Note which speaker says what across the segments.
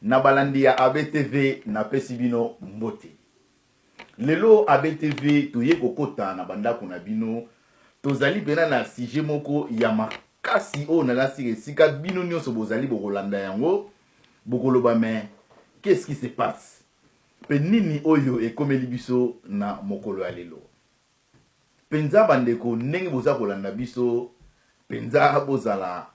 Speaker 1: na balandi ya ABTV na pesibino mbote. Lelo ABTV toye kokota na bandako na bino tozali pena na sujet moko ya makasi o na lasi esika bino nyonso bozali bokolanda yango bokoloba mais qu'est-ce qui se passe? Penini oyo ekomeli biso na mokolo ya lelo. Penza bandeko ndenge boza kolanda biso penza bozala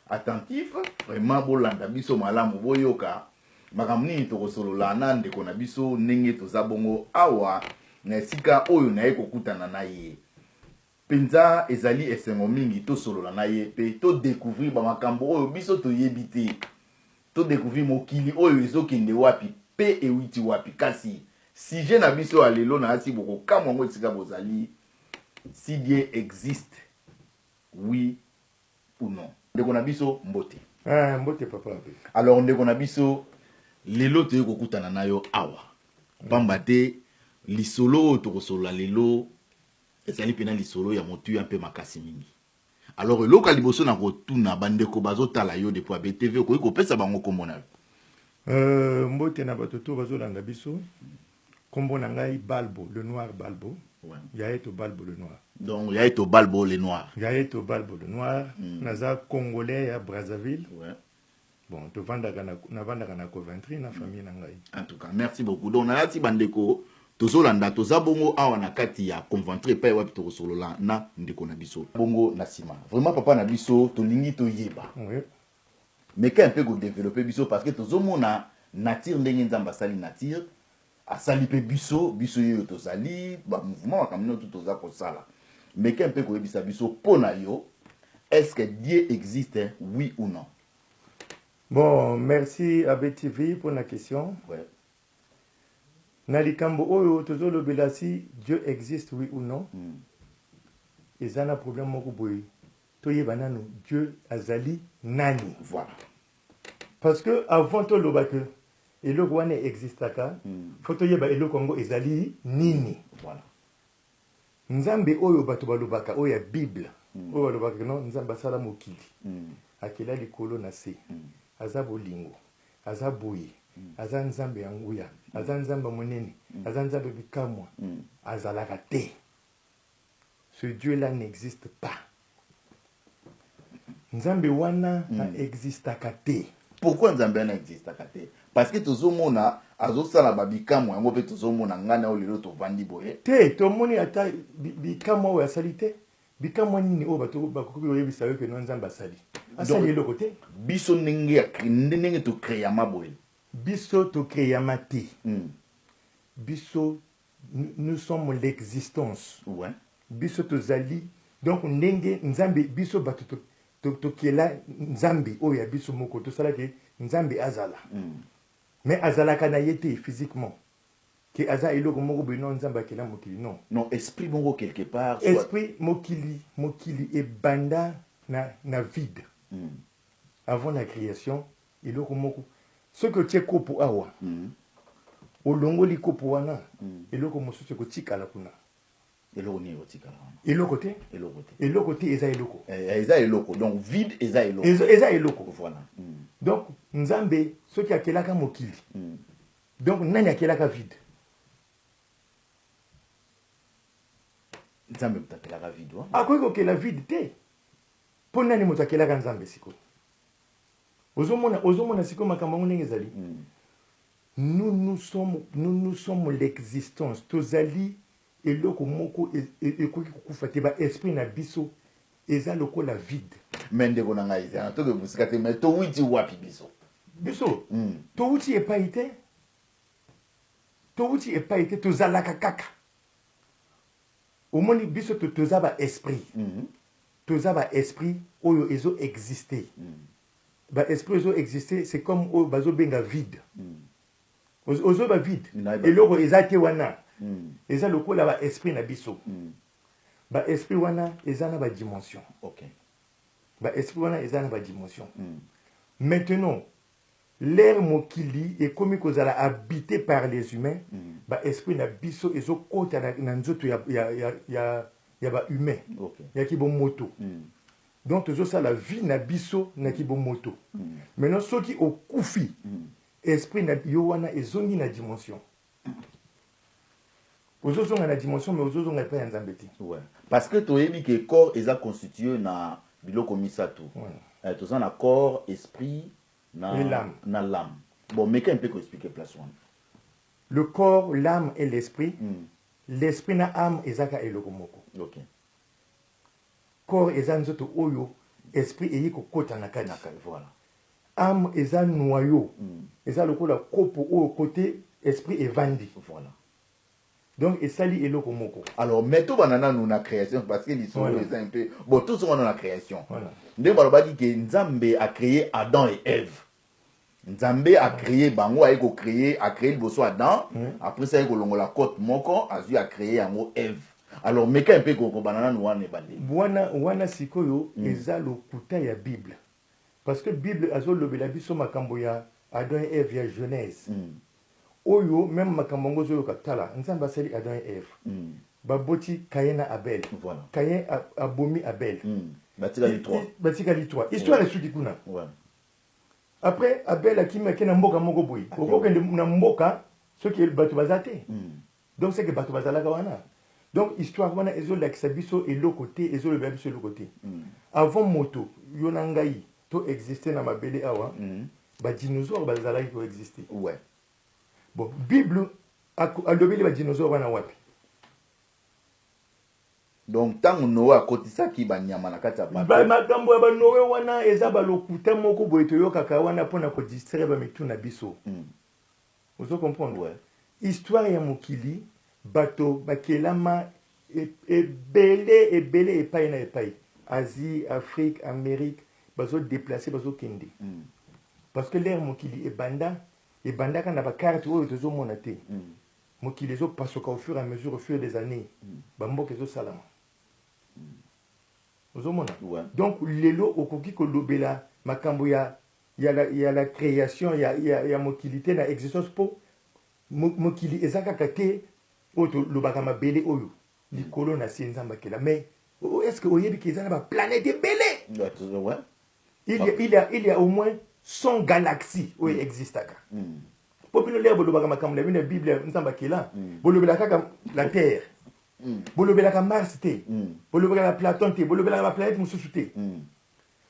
Speaker 1: attentif vraiment bolanda biso malamu boyoka makambo nini tokosolola na ndeko na biso ndenge toza bongo awa na esika oyo naye kokutana na ye. Penza ezali esengo mingi tosolola na ye pe to découvrir ba makambo oyo biso toyebi te. To découvrir mokili oyo ezokende wapi pe ewiti wapi kasi sujet na biso ya lelo na asi boko kama ngo esika bozali si Dieu existe oui ou non. Ndeko na biso mbote.
Speaker 2: Mbote papa.
Speaker 1: Alors ndeko na biso lelo toye kokutana nayo awa. Pamba te lisolo tokosolola lelo ezali pena lisolo ya motu ya mpe makasi mingi. Alors eloka liboso na kotuna bandeko bazotala yo depuis ABTV okoki kopesa bango kombo na yo.
Speaker 2: Mbote na batoto bazolanda biso kombo na ngai Balbo le noir Balbo.
Speaker 1: Ouais.
Speaker 2: Yaeto Balbo le noir.
Speaker 1: Donc Yaeto Balbo le noir.
Speaker 2: Yaeto Balbo le noir. Naza congolais à Brazzaville.
Speaker 1: Ouais.
Speaker 2: Bon, tu vandaka na Coventry na famille na ngai.
Speaker 1: En tout cas, merci beaucoup. Donc nalati bandeko tozolanda toza bongo awa na kati ya Coventry pa wapi tokosolola na ndeko na biso. Bongo na sima. Vraiment papa na biso tolingi toyeba.
Speaker 2: Oui.
Speaker 1: Mais qu'un peu go développer biso parce que tozomona nature ndenge nzamba sali nature asali pe biso yo tozali ba mouvement makamino tout toza kosala. Mais qu'un peu go ebisa biso pona yo est-ce que Dieu existe oui ou non?
Speaker 2: Bon, merci ABTV pour la question.
Speaker 1: Ouais.
Speaker 2: Nalikambo oyo tozolo belasi Dieu existe oui ou non? Et ça n'a problème moko boy. Toyeba nanu Dieu azali nani?
Speaker 1: Voilà.
Speaker 2: Parce que avant to loba que eloko wana existaka, faut toyeba eloko ngo ezali nini?
Speaker 1: Voilà.
Speaker 2: Nzambe oyo bato balobaka oyo ya Bible. Oyo balobaka non nzamba sala mokili. Akela likolo na se. Aza bolingo. Aza boye. Aza nzambe ya nguya. Aza nzambe monene. Aza nzambe bikamwa. Azalaka te. Ce Dieu-là n'existe pas. Nzambe wana n'existaka te.
Speaker 1: Pourquoi Nzambe n'existaka te? Parce que tozomona azosala babikamwa yango pe tozomona ngana o lelo tovandi boye.
Speaker 2: Te tomoni ata bikamwa oyo asali te. Bikamwa nini oyo bato bakoki koyebisa yo ke no Nzambe asali. Asali eloko te.
Speaker 1: Biso ndenge to créer maboye.
Speaker 2: Biso to créer mate. Biso nous sommes l'existence.
Speaker 1: Ouais.
Speaker 2: Biso tozali donc ndenge Nzambe biso bato to kela Nzambe oyo ya biso moko to sala ke Nzambe azala. Mais azala kana yete physiquement. Que aza eloko moko bino Nzambe akela mokili non.
Speaker 1: Non, esprit bongo quelque part.
Speaker 2: Esprit mokili e banda na vide. Avant la création, eloko moko ce que tu kopo awa. Olongo li kopo wana. Eloko mosusu ko tikala kuna.
Speaker 1: Eloko ni otikala wana.
Speaker 2: Eloko te. Eloko te eza eloko.
Speaker 1: Eza eloko. Donc vide eza eloko.
Speaker 2: Eza eloko.
Speaker 1: Voilà.
Speaker 2: Donc Nzambe ce qui akelaka mokili. Donc nani akelaka vide.
Speaker 1: Nzambe mutakelaka vide wa.
Speaker 2: Akoki kokela vide te. Po nani mutakelaka Nzambe siko. Ozomona siko makambo ndenge ezali. Nous sommes l'existence. Tozali eloko moko ekoki kokufa te ba esprit na biso eza lokola vide.
Speaker 1: Mendeko na ngai eza to ke busika te mais to witi wapi biso.
Speaker 2: Biso. To wuti epaite. To wuti epaite tozalaka kaka. Omoni biso toza ba esprit. Toza ba esprit oyo ezo exister. Ba esprit ezo exister c'est comme oyo bazo benga vide. Ozo ba vide. Eloko ezate wana. Eza lokola ba esprit na biso. Ba esprit wana eza na ba dimension.
Speaker 1: OK.
Speaker 2: Ba esprit wana eza na ba dimension. Maintenant, l'air mokili est comme kozala habité par les humains. Ba esprit na biso ezo kota na nzoto ya ba humain.
Speaker 1: OK.
Speaker 2: Ya ki bon moto. Donc tozo ça la vie na biso na ki bon moto. Maintenant ceux qui okufi esprit na yo wana ezongi na dimension ozozonga na dimension mais ozozonga pa ya nzambe te.
Speaker 1: Ouais. Parce que toyebi que corps est constitué na biloko misato. Toza na corps, esprit
Speaker 2: et l'âme.
Speaker 1: Na l'âme. Bon, mais qu'un peu expliquer place one.
Speaker 2: Le corps, l'âme et l'esprit. L'esprit na âme ezaka eloko moko.
Speaker 1: OK.
Speaker 2: Corps eza nzoto oyo, esprit eyi kokota na kati.
Speaker 1: Voilà.
Speaker 2: Âme eza noyau. Eza lokola kopo oyo côté esprit evandi.
Speaker 1: Voilà.
Speaker 2: Donc esali eloko moko.
Speaker 1: Alors mettons banana nous na création parce que l'histoire est un peu bon tout ce qu'on a la création.
Speaker 2: Voilà.
Speaker 1: Ndé baloba dit que Nzambe a créé Adam et Ève. Nzambe a créé bango a créé le bosso Adam, après ça il a la côte moko, a créé yango Ève. Alors mais un peu ko banana nous wane bande.
Speaker 2: Wana sikoyo eza lokuta ya Bible. Parce que Bible azo lobela biso makambo ya Adam et Ève ya Genèse. Oyo même makambo ngo zo katala Nzambe asali Adam et Ève. Baboti Caïn na Abel.
Speaker 1: Voilà.
Speaker 2: Caïn abomi Abel.
Speaker 1: Batika li 3.
Speaker 2: Batika li 3. Histoire est sudi kuna.
Speaker 1: Ouais.
Speaker 2: Après Abel akima kena mboka moko boyi. Okokende na mboka ce qui est bato bazate. Donc c'est que bato bazalaka wana. Donc histoire wana ezo la kisabiso et l'autre côté ezo le biso le côté. Avant moto yonangai to exister na mabele awa. Ba dinosaure bazalaki ko exister.
Speaker 1: Ouais.
Speaker 2: Bon, Bible a lobeli ba dinosaure wana wapi.
Speaker 1: Donc tant Noah kotisa ki ba nyama na kati ya ba.
Speaker 2: Ba makambo ya ba Noé wana eza ba lokuta moko boye to yokaka wana pona ko distraire ba mitu na biso. Vous comprenez?
Speaker 1: Ouais.
Speaker 2: Histoire ya mokili bato bakelama ebele epai na epai. Asie, Afrique, Amérique, bazo déplacer bazo kende. Parce que l'air mokili ebanda kana ba carte oyo tozo mona te. Mokili ezo pasoka au fur et à mesure au fur des années. Ba mboka ezo salama. Ouais. Donc lelo okoki ko lobela makambo ya la création ya mokilité na existence po mokili ezaka kate oto lobaka mabele oyo likolo na si nzamba kela mais est-ce que oyebi ki ezana ba planète belé?
Speaker 1: Ouais.
Speaker 2: Il y a au moins 100 galaxies où il existe. Popino l'air bolobaka makambo la Bible nzamba kela bolobela kaka la terre. Bolobela ka Mars te, bolobela la Platon te, bolobela la planète mosusu te.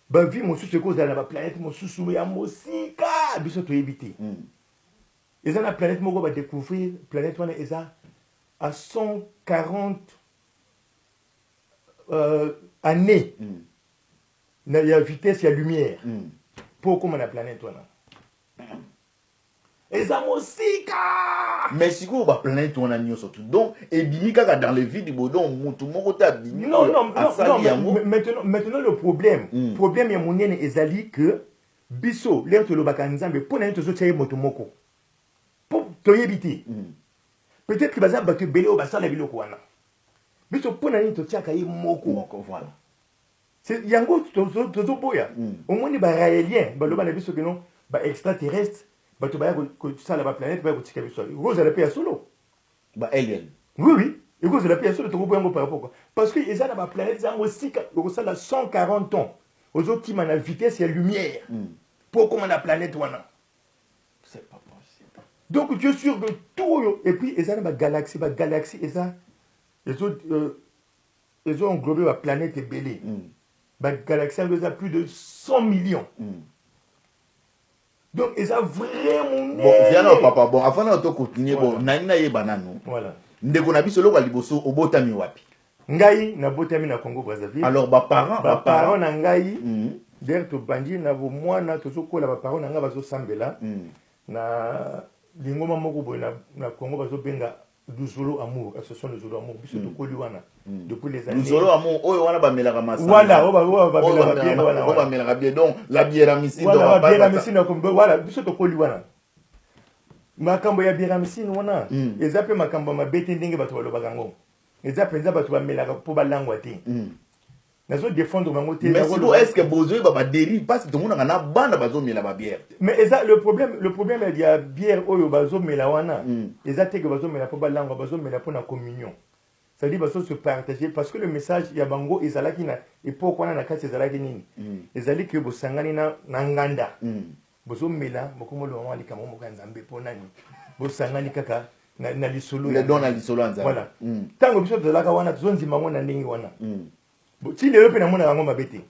Speaker 2: Ba vie mosusu cause na ba planète mosusu ya mosika biso to éviter. Eza na planète moko ba découvrir planète wana eza à 140 années. Na ya vitesse ya lumière. Pour comme la planète wana. Eza mosika.
Speaker 1: Mais si vous ba planète on a nyo surtout donc et bimi kaka dans le vide bodon mutu moko ta bimi
Speaker 2: non maintenant le problème ya monene ezali que biso l'air to lobaka nzambe pona to zo tsaye moto moko pour to yebiti peut-être que baza bato belé o basala biloko wana biso pona ni to tsaka ye moko
Speaker 1: voilà
Speaker 2: c'est yango to zo boya au moins ba raélien ba loba na biso que non ba extraterrestre bato baya ko sala ba planète baya ko tika biso rose la paix solo
Speaker 1: ba alien
Speaker 2: oui et cause la paix solo to ko boyango par rapport parce que ils a ba planète zango sika ko sala 140 ans ozoki mana vitesse ya lumière pour comme la planète wana
Speaker 1: c'est pas possible
Speaker 2: donc tu es sûr que tout et puis ils a ba galaxie eza ils ont englobé la planète belé ba galaxie eza plus de 100 millions. Donc, ils ont vraiment...
Speaker 1: Bon, viens là, papa. Bon, avant de continuer, bon, naina ye banano.
Speaker 2: Voilà.
Speaker 1: Ndeko na biso loko liboso obotami wapi?
Speaker 2: Ngai na botami na Congo Brazzaville.
Speaker 1: Alors ba parents
Speaker 2: na ngai der to bandi na bo mwana to sokola ba parents na nga bazo sambela na lingoma moko boy na Congo bazo benga Luzolo Amour, association Luzolo Amour biso to koli wana depuis les années.
Speaker 1: Luzolo Amour oyo wana ba melaka masanga.
Speaker 2: Voilà, ba melaka bien wana.
Speaker 1: Ba melaka bien donc la bière misine
Speaker 2: donc ba bière misine comme voilà biso to koli wana. Makambo ya bière misine wana ezape makambo mabete ndenge bato balobaka ngo. Ezape nza bato ba melaka po balangwa te. Nazo défendre bango te.
Speaker 1: Mais est-ce que besoin ba dérive parce que tout le monde na banda bazo mela ba bière.
Speaker 2: Mais le problème il y a bière oyo bazo mela wana. Ezate que bazo mela po balangwa bazo mela po na communion. Ça dit bazo se partager parce que le message ya bango ezalaki na époque wana na kati ezalaki nini. Ezali que bosangani na nganda. bozo mela mokomo lo mwa likamo moka nzambe po nani bosangani kaka na lisolo
Speaker 1: le don na lisolo nzambe
Speaker 2: voilà tango biso tozalaka wana tozonzima ngo na ndenge wana ti lelo mpe namona yango mabe te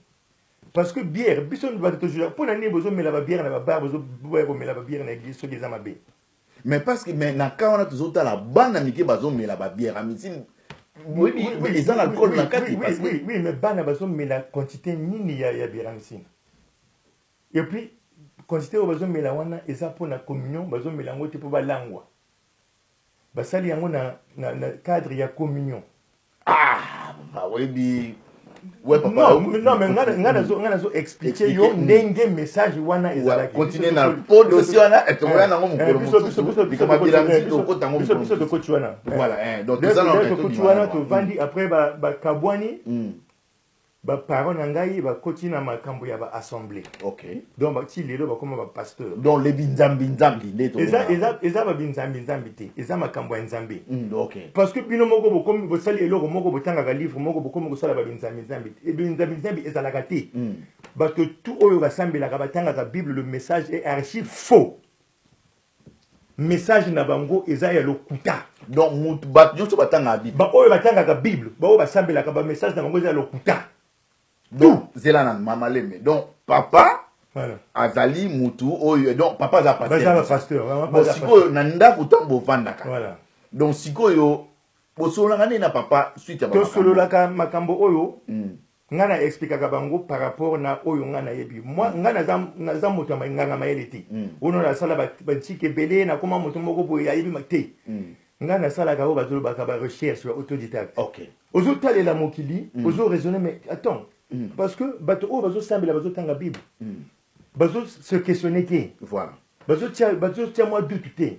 Speaker 2: parce que bière biso bato tozula mpo na nini bozomela babière na babar bozoboya komela babière na église soki eza mabe
Speaker 1: mais parce que mais na ka wana tozotala bana mike bazomela babière amisi eza na alcool na kati
Speaker 2: oui mais bana bazomela quantité nini ya bière amisi et puis quantité oyo bazomela wana eza mpona communion bazomela yango te mpo balangwa basali yango na cadre ya communion
Speaker 1: oyebi ouais papa
Speaker 2: non mais nga nazo expliquer yo ndenge message wana ezalaki
Speaker 1: continue na po dossier wana etomoya nango mokolo mosusu bikamabila msito okota ngo mokolo
Speaker 2: biso tokoti wana
Speaker 1: voilà donc tokoti
Speaker 2: wana tovandi après bakabwani baparole na ngai bakoti na makambo ya baassemblée
Speaker 1: ok
Speaker 2: donc bati lelo bakoma bapasteur
Speaker 1: donc le binzambi nde
Speaker 2: eza babinzambi te eza makambo ya nzambe
Speaker 1: ok
Speaker 2: parce que bino moko bokomi bosali eloko moko botangaka livre moko bokomi kosala babinzambi te ebinzambi ezalaka te bato tout oyo basambelaka batangaka bible le message est archi faux message na bango eza ya lokuta
Speaker 1: donc bato nyonso batangaka bible
Speaker 2: baoyo batangaka bible baoyo basambelaka bamessage na bango eza ya lokuta
Speaker 1: donc zela na mama leme donc papa
Speaker 2: voilà
Speaker 1: azali mutu oyo donc papa aza
Speaker 2: pasteur
Speaker 1: bon sikoyo na ndako ntango bovandaka
Speaker 2: voilà
Speaker 1: donc sikoyo bosololaka nini na papa suite ya
Speaker 2: tosololaka makambo oyo nga na explikaka bango par rapport na oyo nga nayebi moi nga naza moto ya nganga mayele te ono nasala bantike ebele nakoma moto moko boye ayebi te nga nasalaka oyo bazolobaka barecherche ya autodidacte ozotalela mokili ozoraisonne mais attends parce que bato oyo bazosambela bazotanga bible bazose questionne te
Speaker 1: voilà
Speaker 2: bazotia mwa dutu te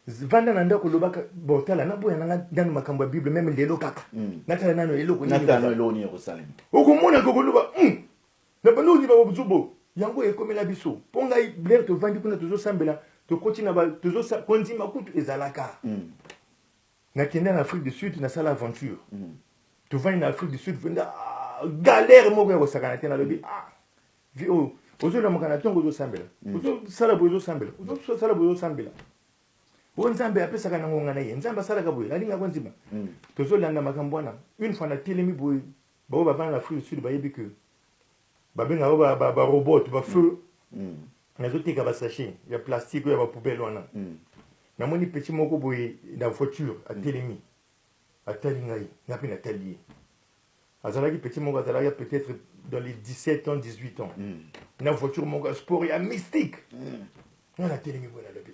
Speaker 2: vanda na ndako lobaka botala naboya nanga ndano makambo ya bible meme lelo kaka natala nano eloko
Speaker 1: nini ekosalema
Speaker 2: okomona kokoloba na banoni babozubo yango ekomela biso mpo ngai blaire tovandi kuna tozosambela tokoti na kondima kutu ezalaka nakende na Afrique du Sud nasala aventure tovandi na Afrique du Sud venda galère moko ya kosakana te nalobi vi oyo ozolamuka na ntongo ozosambela ozosala boye ozosambela oyo nzambe apesaka nango nga na ye nzambe asalaka boye alingako nzima tozolanda makambo wana une fois na telemi boye bao bavanda na Afrique du Sud bayebi ke babengako barobot bafeu nazoteka basachet ya plastique oyo ya bapoubele wana namoni petit moko boye na voiture atelemi atali ngai nga mpe natali ye azalaki petit moko azalaki peut-être dans les 17 ans 18 ans na voiture moko sport ya mystique nga natelemi boye nalobi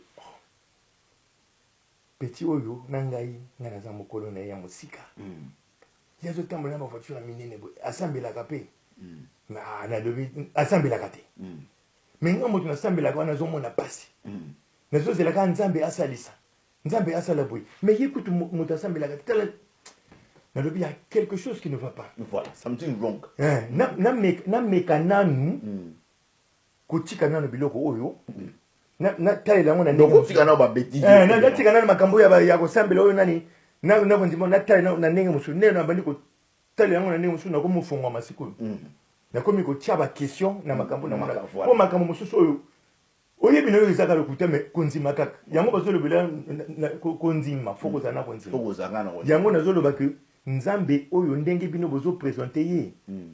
Speaker 2: petit oyo na ngai nga naza mokolo na ye ya mosika ye azotambola na bavoiture ya minene boye asambelaka mpe nalobi asambelaka te me nga moto nasambelaka wana nazomona pasi nazozelaka nzambe asalisa nzambe asala boye me ye kutu moto asambelaka te tala nalobi ya quelque chose qui ne va pas
Speaker 1: voilà something wrong
Speaker 2: nameka nanu kotika nanu biloko oyo natalela yango na natika nanu makambo ya kosambela oyo nani nakondima natalela na ndenge mosusu ndenge nabandi kotalela yango na ndenge mosusu nakomofongwa masikoyo nakomi kotia baquestion na makambo na mpo makambo mosusu oyo oyebi na oyo ezaka lokuta me konzima kaka yango bazolobela konzima fo kozala na konzima yango nazoloba ke nzambe oyo ndenge bino bozopresente ye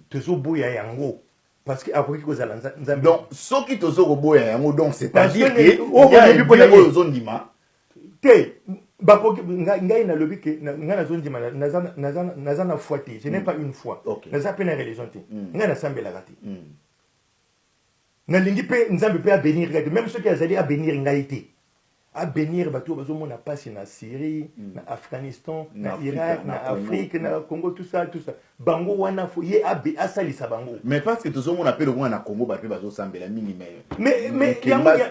Speaker 2: tozoboya yango parce que akoki kozala nzambe
Speaker 1: donc soki tozokoboya yango donc c'est-à-dire que oyo ozondima
Speaker 2: te bakoki ngai nalobi ke ngai nazondima naza na foi te je n'ai pas une foi naza mpe na religion te ngai nasambelaka te nalingi mpe nzambe mpe abénir kaka te même soki azali abénir ngai te abénir bato oyo bazomona mpasi na Syrie na Afghanistan na Irak na Afrique na Congo tout ça bango wana fo ye asalisa bango
Speaker 1: mais parce que tozomona mpe lokola na Congo bato mpe bazosambela mingi
Speaker 2: mais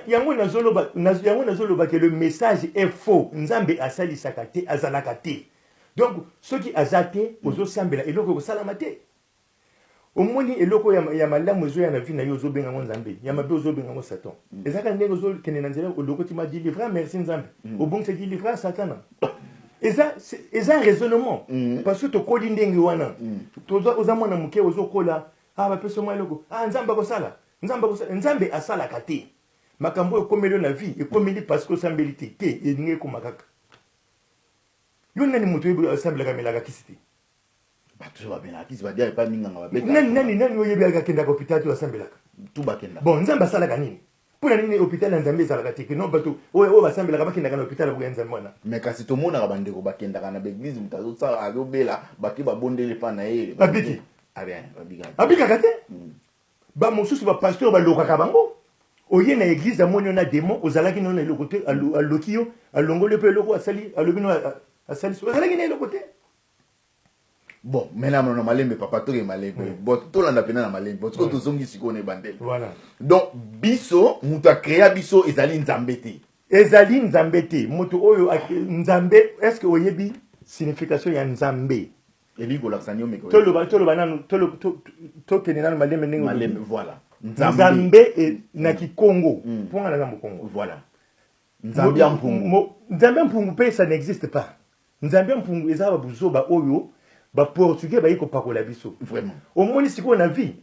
Speaker 2: yango nazoloba ke le message est faux nzambe asalisaka te azalaka te donc soki aza te ozosambela eloko ekosalama te omoni eloko ya malamu ezoya na vi na yo ozobenga ngo nzambe ya mabe ozobenga ngo satan ezaka ndenge ozokende na nzela olokoti ma délivra merci nzambe obongisa délivra satana eza raisonnement parce que tokoli ndenge wana oza mwana moke ozokola bapesa mwa eloko nzambe akosala nzambe asalaka te makambo ekomeli na vie ekomeli parce que osambeli te te eningi ekoma kaka yo nani moto oyebi asambelaka melaka kisi te
Speaker 1: bato babelaka kisi badia epa minganga babeta
Speaker 2: nani oyebi akendaka hôpital te asambelaka
Speaker 1: tu bakenda
Speaker 2: bon nzambe asalaka nini mpona nini hôpital ya nzambe ezalaka te non bato oyo basambelaka bakendaka na hôpital ya nzambe wana
Speaker 1: mais kasi tomonaka bandeko bakendaka na baeglise moto azosala azobela bake babondeli epa na ye
Speaker 2: babiki
Speaker 1: babikaka
Speaker 2: te bamosusu bapasteur balokaka bango oye na église amoni na démon ozalaki no na eloko te aloki yo alongoli mpe eloko asali alobi no asali ozalaki na eloko te
Speaker 1: bon maintenant na malembe papa toke malembe bon tolanda pena na malembe bon toko tozongi sikoyo na ebandeli
Speaker 2: voilà
Speaker 1: donc biso moto akrea biso ezali nzambe te
Speaker 2: moto oyo nzambe est-ce que oyebi signification ya nzambe
Speaker 1: elingi kolakisa nio meko
Speaker 2: toloba nanu tokende nanu malembe ndenge
Speaker 1: malembe voilà
Speaker 2: nzambe na kikongo mponga na nzambe kongo
Speaker 1: voilà nzambe ya mpungu
Speaker 2: mpe ça n'existe pas nzambe ya mpungu eza babuzoba oyo baportugais bayi kopakola biso
Speaker 1: vraiment
Speaker 2: omoni sikoyo na vie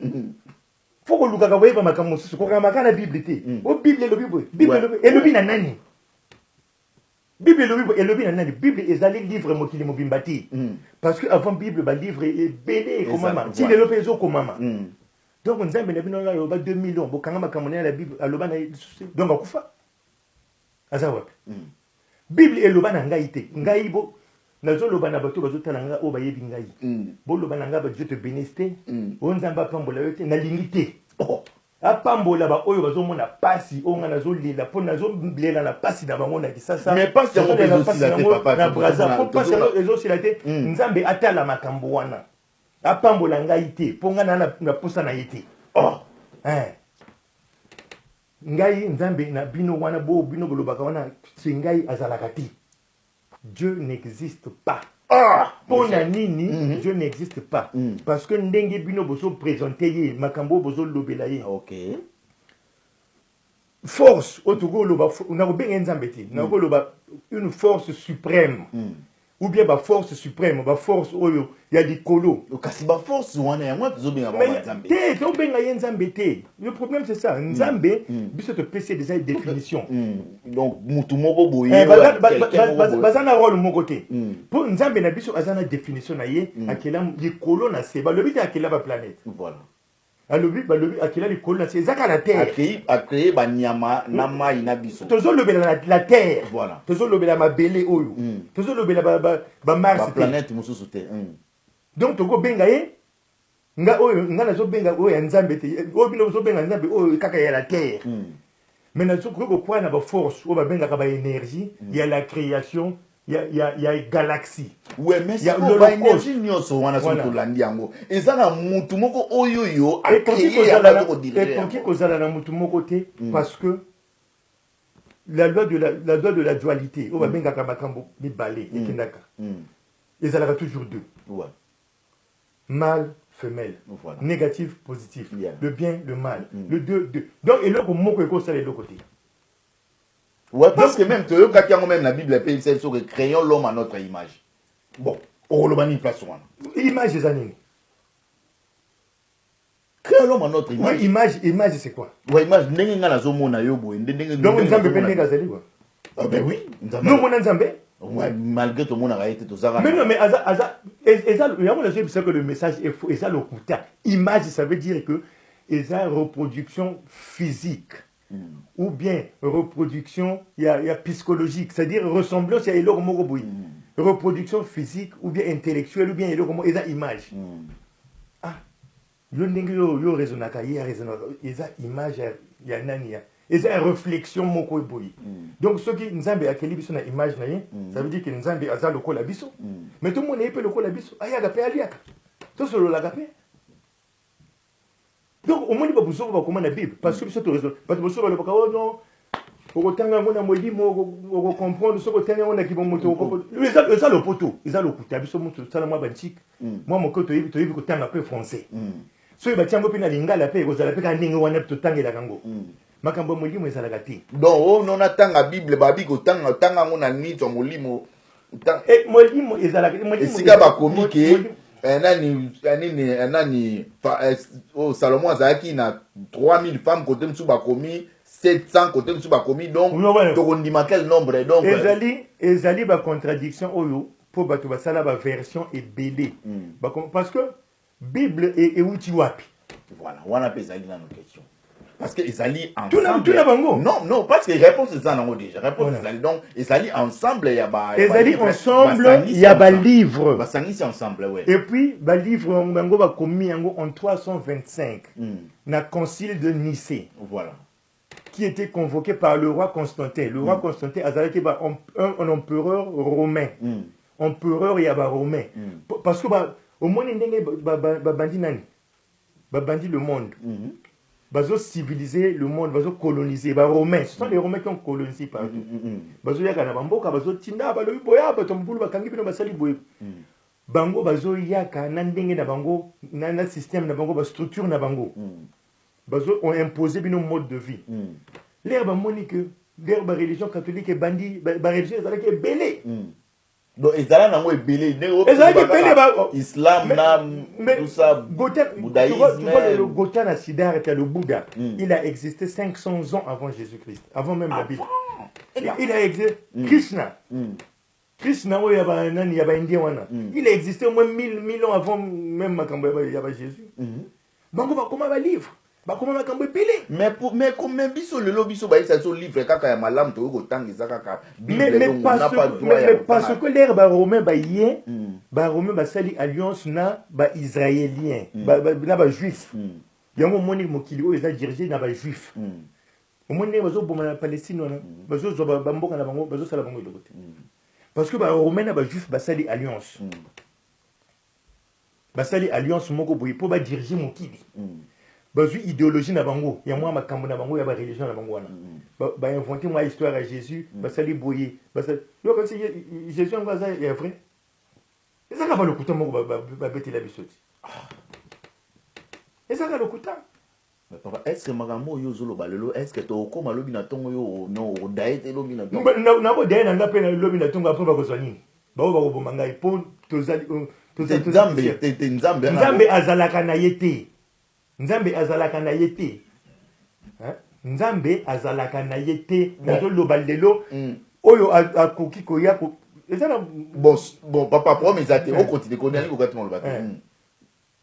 Speaker 2: fo kolukaka boyeba makambo mosusu kokamaka na bible te o bible elobi boye bible elobi na nani bible elobi na nani bible ezali livre mokili mobimba te parce que avant bible balivre ebele ekomama ti lelo mpe ezokomama donc nzambe na bino aloba 2 millions bokanga makambo na la bible aloba na donc akufa aza wapi bible eloba na ngai te ngai bo nazoloba na bato bazotala nga oyo bayebi ngai boloba na nga ba Dieu te bénisse te oyo nzambe apambola yo te nalingi te apambola baoyo bazomona pasi oyo nga nazolela mpo nazolela na pasi na bango na kisasa
Speaker 1: mais pasi yango mpe ezosila te papa
Speaker 2: na braza mpo pasi yango ezosila te nzambe atala makambo wana apambola ngai te mpo nga na posa na ye te ngai nzambe na bino wana bo bino bolobaka wana se ngai azalaka te Dieu n'existe pas. Pour nini, Dieu n'existe pas. Parce que ndenge bino bozo présenter makambo bozo lobela ye.
Speaker 1: OK.
Speaker 2: Force otugo loba na kobenga nzambe te. Na ko loba une force suprême. Ou bien ba force suprême, ba force oyo ya likolo.
Speaker 1: Kasi ba force wana ya moi tozobenga ba nzambe.
Speaker 2: Te tobenga ye nzambe te. Le problème c'est ça, nzambe biso te pese déjà une définition.
Speaker 1: Donc mutu moko boye
Speaker 2: bazana rôle moko te. Pour nzambe na biso azana définition na ye akela likolo na se ba lobi te akela ba planète.
Speaker 1: Voilà.
Speaker 2: Balobi akela likolo na se ezaka la terre.
Speaker 1: A créé ba nyama na mai na biso.
Speaker 2: Tozo lobela la terre.
Speaker 1: Voilà.
Speaker 2: Tozo lobela mabele oyo. Tozo lobela ba Mars
Speaker 1: ba planète mususu te.
Speaker 2: Donc toko benga ye nga oyo nga nazo benga oyo ya nzambe te. Oyo bino zo benga nzambe oyo kaka ya la terre. Mais nazo ko kwa na ba force oyo ba benga ka ba énergie, il y a la création, il y a galaxie.
Speaker 1: Ouais, mais c'est ba énergie nyonso wana so to landi yango. Ezana mutu moko oyo yo
Speaker 2: akeye ya ba ko dire. Et pour kozala na mutu moko te parce que la loi de la dualité, oyo ba benga ka makambo mibale ekendaka. Ezalaka toujours deux.
Speaker 1: Ouais.
Speaker 2: Mâle, femelle,
Speaker 1: voilà.
Speaker 2: Négatif, positif, le bien, le mal, le deux. Donc, et là, comment on peut ça les deux côtés?
Speaker 1: Ouais, parce que même, tu as même la Bible, c'est sur créons l'homme à notre image. Bon, on le manie place one.
Speaker 2: Image des animaux.
Speaker 1: Créons l'homme à notre image.
Speaker 2: Oui, image c'est quoi?
Speaker 1: Ouais, image, n'est-ce pas la zone na yobo,
Speaker 2: donc, nous avons besoin de quoi?
Speaker 1: Ah ben oui.
Speaker 2: Nous, on a Nzambé.
Speaker 1: Ouais, malgré tout le monde a été tout ça.
Speaker 2: Mais non, mais que le message est faux. Et ça, le couta. Image, ça veut dire que ça reproduction physique ou bien reproduction il y a psychologique, c'est-à-dire ressemblance il y a reproduction physique ou bien intellectuelle ou bien il y a image. Ah, yo raisonnaka, il y a image, il y a nani. Et c'est une réflexion moko boyi. Donc ce qui nzambe akeli biso na image na ye, ça veut dire que nzambe aza lokola biso. Mais tout le monde est peu lokola biso. Aya gape aliaka. To solo la gape. Donc au moins ba buso ba comment na Bible parce que biso to raison. Parce que buso ba lokola oh non. Oko tanga ngona moyi mo comprendre ce que tanga ngona ki bon moto oko. Ça le poteau, ça le kuta biso moto sala moi banchik. Moi mon koto yebi to yebi ko tanga peu français. So ba tiambo pe na lingala pe ko zala pe ka ndenge wana to tangela kango. Makambo molimo ezalaka te.
Speaker 1: Donc oh non atanga Bible babi ko tanga ngona ni to molimo.
Speaker 2: Molimo ezalaka molimo.
Speaker 1: Esika ba komi ke nani Salomon azaki na 3000 femmes côté msu ba komi 700 côté monsieur bakomi donc tokondima quel nombre donc
Speaker 2: ezali ba contradiction oyo pour bato basala ba version ebele parce que Bible et outi wapi
Speaker 1: voilà wana pe ezali na nos questions parce que ezali ensemble
Speaker 2: tout na bango
Speaker 1: non parce que réponse ça nango déjà réponse ezali donc ezali ensemble ya ba
Speaker 2: ezali ensemble ya ba livre
Speaker 1: basangisi ensemble ouais
Speaker 2: et puis ba livre bango ba komi yango en 325 na concile de Nicée
Speaker 1: voilà
Speaker 2: qui était convoqué par le roi Constantin. Le roi Constantin azalaki ba un empereur romain. Empereur ya ba romain. Parce que au moins ndenge ba bandi nani. Ba bandi le monde. Bazo civiliser le monde, bazo coloniser ba romains. Ce sont les romains qui ont colonisé partout. Bazo yaka na bamboka bazo tinda ba lobi boya ba tombulu ba kangi bino basali boye. Bango bazo yaka na ndenge na bango na système na bango ba structure na bango. Bazo ont imposé bino mode de vie. L'herbe monique, l'herbe religion catholique et bandit, ba religion ezalaki ebele.
Speaker 1: Donc ezala nango ebele,
Speaker 2: ezalaki ebele
Speaker 1: islam na tout ça bouddhisme.
Speaker 2: Tu vois le Gautama Siddhartha, le Bouddha, il a existé 500 ans avant Jésus-Christ, avant même la Bible. Il a existé Krishna. Krishna o yaba nani yaba indien wana. Il a existé au moins 1000 ans avant même makambo yaba Jésus. Bango ba koma ba livre.
Speaker 1: Mais comme biso le biso ba isa so livre kaka ya malam to ko tangisa kaka
Speaker 2: mais parce que l'ère ba romain ba yé ba romain ba sali alliance na ba israélien na ba juif yango moni mokili o eza dirigé na ba juif au moni bazo boma na Palestine wana bazo zo ba mboka na bango bazo sala bango de côté parce que ba romain na ba juif ba sali alliance moko boye po ba diriger mokili bazui idéologie na bango ya mwa makambo na bango ya ba religion na bango wana ba inventer moi histoire à Jésus ba sali boye ba sali yo comme si Jésus en gaza est vrai et ça va le kuta moko ba betela bisoti et ça va le kuta
Speaker 1: papa est-ce que makambo yo zolo balelo est-ce que to ko malobi na tongo yo no daete lobi na tongo
Speaker 2: na bo daete na ngape na lobi na tongo après ba ko zani ba ko bomba ngai po tozali nzambe azalaka na yete Nzambe azalaka na yete. Nzambe azalaka na yete. Nazo loba lelo oyo akoki koya ko.
Speaker 1: Bon papa promis ate o continue ko nali ko gato mo loba.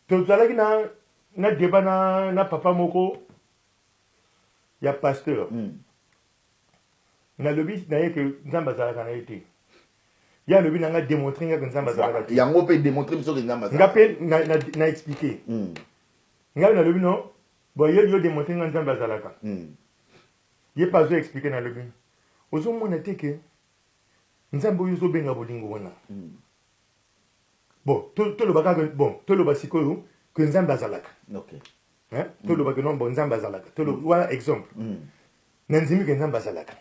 Speaker 2: To zalaki na débat na papa moko ya pasteur. Na lobi na yeke Nzambe azalaka na yete. Ya lobi na nga démontrer nga Nzambe azalaka.
Speaker 1: Yango pe démontrer biso que Nzambe azalaka.
Speaker 2: Nga pe na expliquer. Ngai na lobi non bon yo démontrer nga Nzambe azalaka ye pas zo expliquer na lobi ozo mona te ke Nzambe yo zo benga bolingo wana bon to lo baka bon to lo basikoyo que Nzambe azalaka
Speaker 1: OK
Speaker 2: to lo baka non bon Nzambe azalaka to lo wa exemple na nzimi ke Nzambe azalaka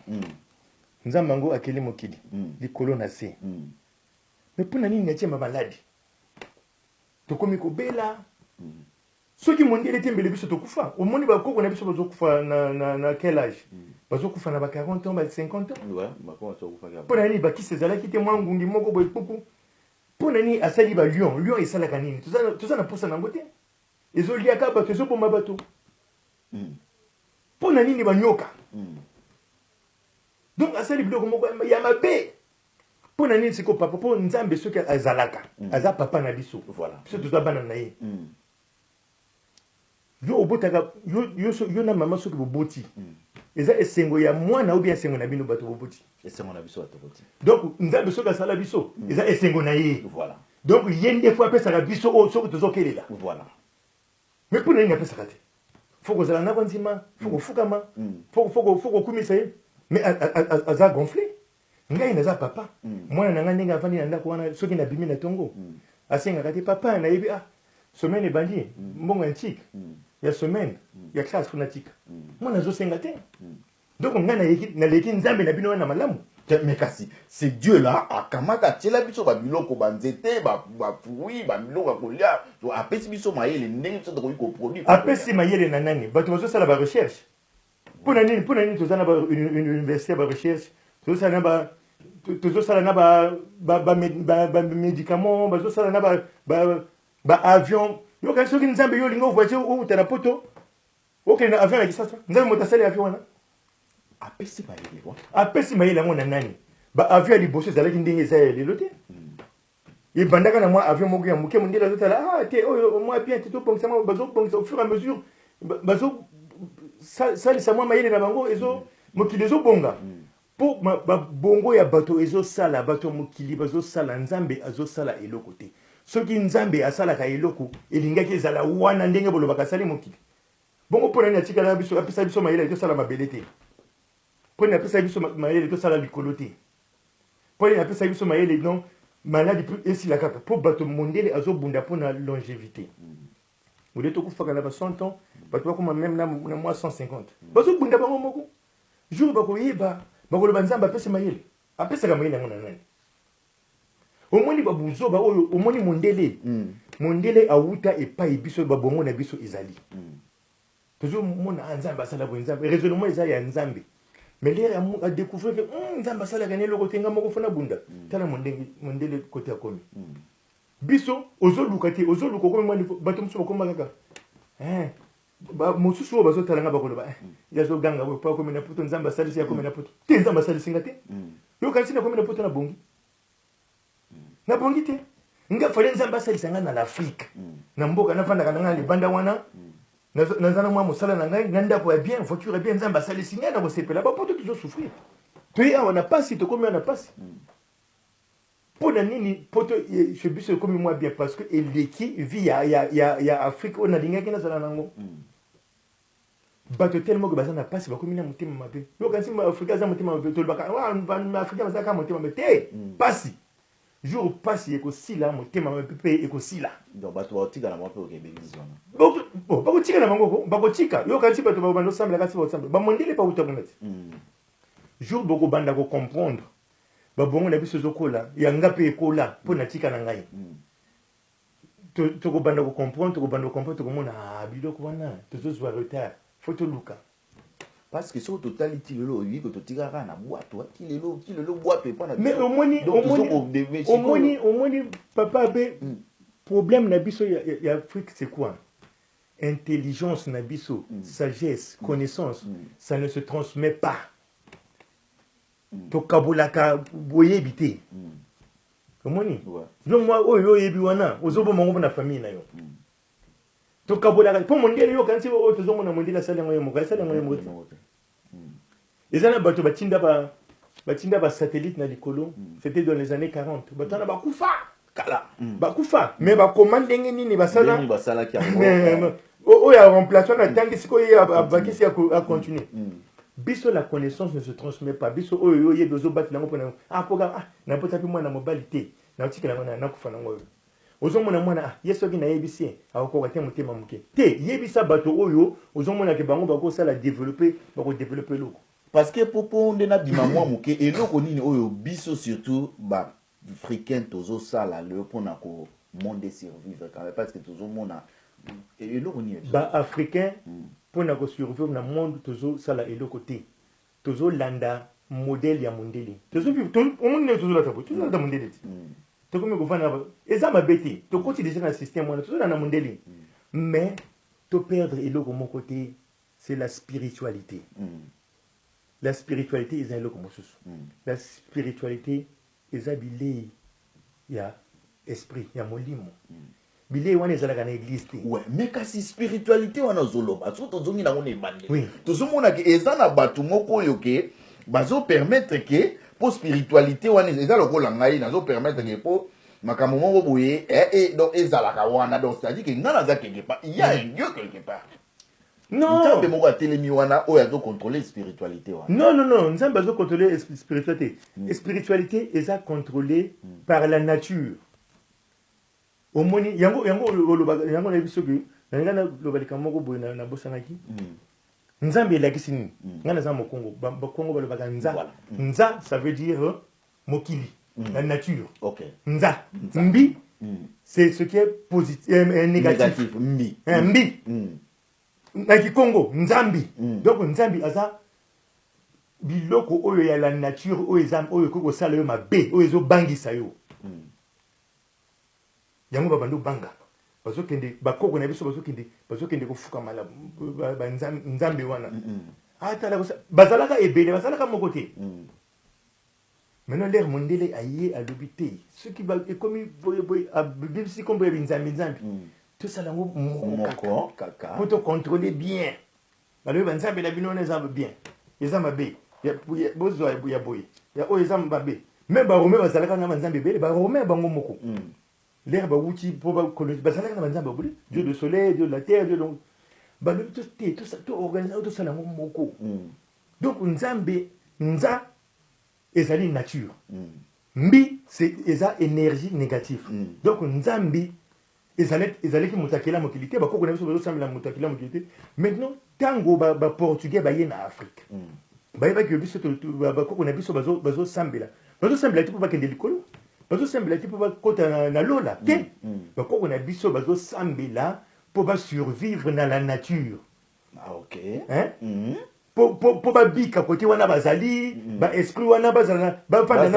Speaker 2: Nzambe ngo akeli mokili likolo na se mais pona nini nyatie ma maladi to komi ko bela ceux qui m'ont dit que les biso tokufa au monde ba koko na biso bazo kufa na quel âge bazo kufa na ba 40 ans ba 50 ans
Speaker 1: ouais ba ko bazo kufa ya
Speaker 2: pona ni ba ki sezala ki te mwangungi moko boy puku pona ni asali ba lion esala kanini tozana na posa na ngote ezo liaka ba kezo bomba bato pona nini ba nyoka donc asali biloko moko ya mabe pona nini siko papa po Nzambe soki azalaka aza papa na biso
Speaker 1: voilà
Speaker 2: biso tozabana na ye yo obotaka yo na mama soki boboti eza esengo ya mwana ou bien esengo na bino bato boboti
Speaker 1: esengo na biso bato boboti
Speaker 2: donc Nzambe soki asala biso eza esengo na ye
Speaker 1: voilà
Speaker 2: donc yende fois apesaka biso oyo soki tozokelela
Speaker 1: voilà
Speaker 2: mais mpona nini apesaka te fo kozala na kondima fo kofukama fo kokumisa ye mais aza gonflé ngai naza papa mwana na ngai ndenge avandi na ndako wana soki nabimi na tongo asengaka te papa nayebi semaine ebandi mbongo ya ntike ya semaine ya classe fanatique mwana azosenga te donc ngai naleki Nzambe na bino wana malamu
Speaker 1: mais kasi c'est Dieu là akamaka atiela biso babiloko banzete bafruit babiloko ya kolia apesi biso mayele ndenge biso tokoki koproduire
Speaker 2: apesi mayele na nani bato bazosala barecherche mpona nini toza na bauniversité ya barecherche tozosala na bamédicament bazosala na baavion yoka soki Nzambe yo olinga voiture outa na poto okende na avion na kisasa Nzambe moto asali avion wana
Speaker 1: apesi mayele wa
Speaker 2: apesi mayele yango na nani baavion ya liboso ezalaki ndenge eza ya lelo te ebandaka na mwa avion moko ya moke mondele azotala te oyo mwa bien te tobongisa mwa bazobongisa au fur et à mesure bazosalisa mwa mayele na bango mokili ezobonga mpo babongo ya bato ezosala bato ya mokili bazosala nzambe azosala eloko te soki nzambe asalaka eloko elingaki ezala wana ndenge bolobaka asali mokili bongo mpo nani atikala biso apesa biso mayele tosala mabele te mpo nani apesa biso mayele tosala likolo te mpo nani apesa biso mayele non maladi esila kaka mpo bato mondele azobunda mpo na longévité ode tokufaka na ba 100 ans bato bakoma meme na mwa 150 bazobunda bango moko jour bakoyeba bakoloba nzambe apesa mayele apesaka mayele yango na nani omoni babuzoba oyo omoni mondele awuta epai biso babongo na biso ezali tozomona nzambe asala boye nzambe raisonnement eza ya nzambe mais lere adécouvrir que nzambe asalaka ne eloko te nga moko fona bunda tala mondele kote akomi biso ozoluka te ozoluka okomi mwani bato mosusu bakoma kaka mosusu oyo bazotalanga bakoloba yazoganga boye po akomi na poto nzambe asalisi akomi na poto te nzambe asalisinga te yokanisi nakomi na poto nabongi te nga fale nzambe asalisanga na l'Afrique na mboka nafandaka na nga libanda wana naza na mwa mosala na ngai na ndako ya bien voiture ya bien nzambe asalisi ngai na kosepela bapoto tozosouffrir toye awa na pasi tokomi awa na pasi mpo na nini poto che biso ekomi mwa bien parce que eleki vi ya afrique oyo nalingaki nazala nango bato tellement ke baza na pasi bakomi na motema mabe yokanisi afrika aza motema mabe tolobaka afrika bazalaka motema mabe te pasi jour pasi ekosila motema mabe mpe ekosila
Speaker 1: donc bato bakotikala mwa mpe okebebisi wana
Speaker 2: bakotikala bango bakotika yokanisi bato babanda osambela kasi baosambela bamondele pa uta kuna te jour bokobanda kocomprendre babongo na biso ezokola yanga mpe ekola mpo na tika na ngai tokobanda kocomprendre tokomona biloko wana tozozwa retard fo toluka
Speaker 1: parce que soki totali ti lelo oyebi ke totikaka na bwato ti lelo bwato epona
Speaker 2: mais omoni papa abe problème na biso ya Afrique c'est quoi intelligence na biso sagesse connaissance ça ne se transmet pas tokabolaka boyebi te omoni donc moi oyo oyebi wana ozoboma ngo na famille na yo tokabolaka mpo mondele yo kanisi oyo tozomona mondele asali yango ye moko asali yango ye moko eza na bato batinda basatellite na likolo c'était dans les années 40 bato wana bakufa kala bakufa mais bakoma ndenge nini
Speaker 1: basalaki
Speaker 2: oyo aremplace wana ntangi sikoyo ye abakisi acontinue biso la connaissance ne se transmet pas biso oyo oyebi ozobatela yango mpona apoka napota mpe mwana mobali te naotikela yango nakufa nango oyo ozomona mwana ye soki nayebisi ye akokoka te motema moke te yebisa bato oyo ozomonake bango bakosala bakodevelope eloko
Speaker 1: parce que popo nde nabima mwa moke eloko nini oyo biso surtout baafricain tozosala lelo mpona komonde survivre quand même parce que tozomona eloko nini
Speaker 2: baafricain mpona kosurvivre na monde tozosala eloko te tozolanda modele ya mondele omoni tozolata boye tozolata mondele te tokomi kofanda eza mabe te tokoti déjà na système wana tozolanda mondele mais toperdre eloko moko te c'est la spiritualité la spiritualité eza eloko mosusu la spiritualité eza bilei ya esprit ya molimo bilei wana ezalaka na église te
Speaker 1: ouais mais kasi spiritualité wana ozoloba so tozongi nango na ebandeli tozomona ke eza na bato moko oyo ke bazopermettre ke mpo spiritualité wana eza lokola ngai nazopermettre ke mpo makambo moko boye donc ezalaka wana donc c'est-à-dire ke nga naza quelque part il y a un dieu quelque part nzambe moko atelemi wana oyo azocontrôle spiritualité wana
Speaker 2: non nzambe azocontrôle spiritualité spiritualité eza contrôlée par la nature omoni yango na biso ke nga naloba likambo moko boye nabosanaki nzambe elakisi nini nga naza mokongo bakongo balobaka nza ça veut dire mokili la nature nza mbi c'est ce qui est positif négatif mbi na kikongo nzambi donc nzambi aza biloko oyo ya la nature oyo ekoki kosala yo mabe oyo ezobangisa yo yango babando banga bazokende bakoko na biso bazokende kofukama nzambe wana atala ko bazalaka ebele bazalaka moko te maintenant l'air mondele aye alobité ce qui va comme boy bibisi comme boy nzambi tout ça là moko kaka pour te contrôler bien balobi banzambe na bino neza bien ezama be ya bozo ya boy ya o ezama be même ba romain bazalaka na banzambe ebele ba romain bango moko l'air ba wuti pour ba coloniser bazalaka na banzambe boli dieu de soleil dieu de la terre dieu donc balobi tout ça tout organiser tout ça là moko donc nzambe nza ezali nature mbi c'est eza énergie négative donc nzambi ezalaki mutakela mokilité bakoko na biso bazosambela mutakela mokilité maintenant tango ba portugais baye na Afrique bayebaki biso bakoko na biso bazosambela te po bakende likolo bazosambela te po bakota na lola te bakoko na biso bazosambela po basurvivre na la nature po babika kote wana bazali baesprit wana bazala bafanda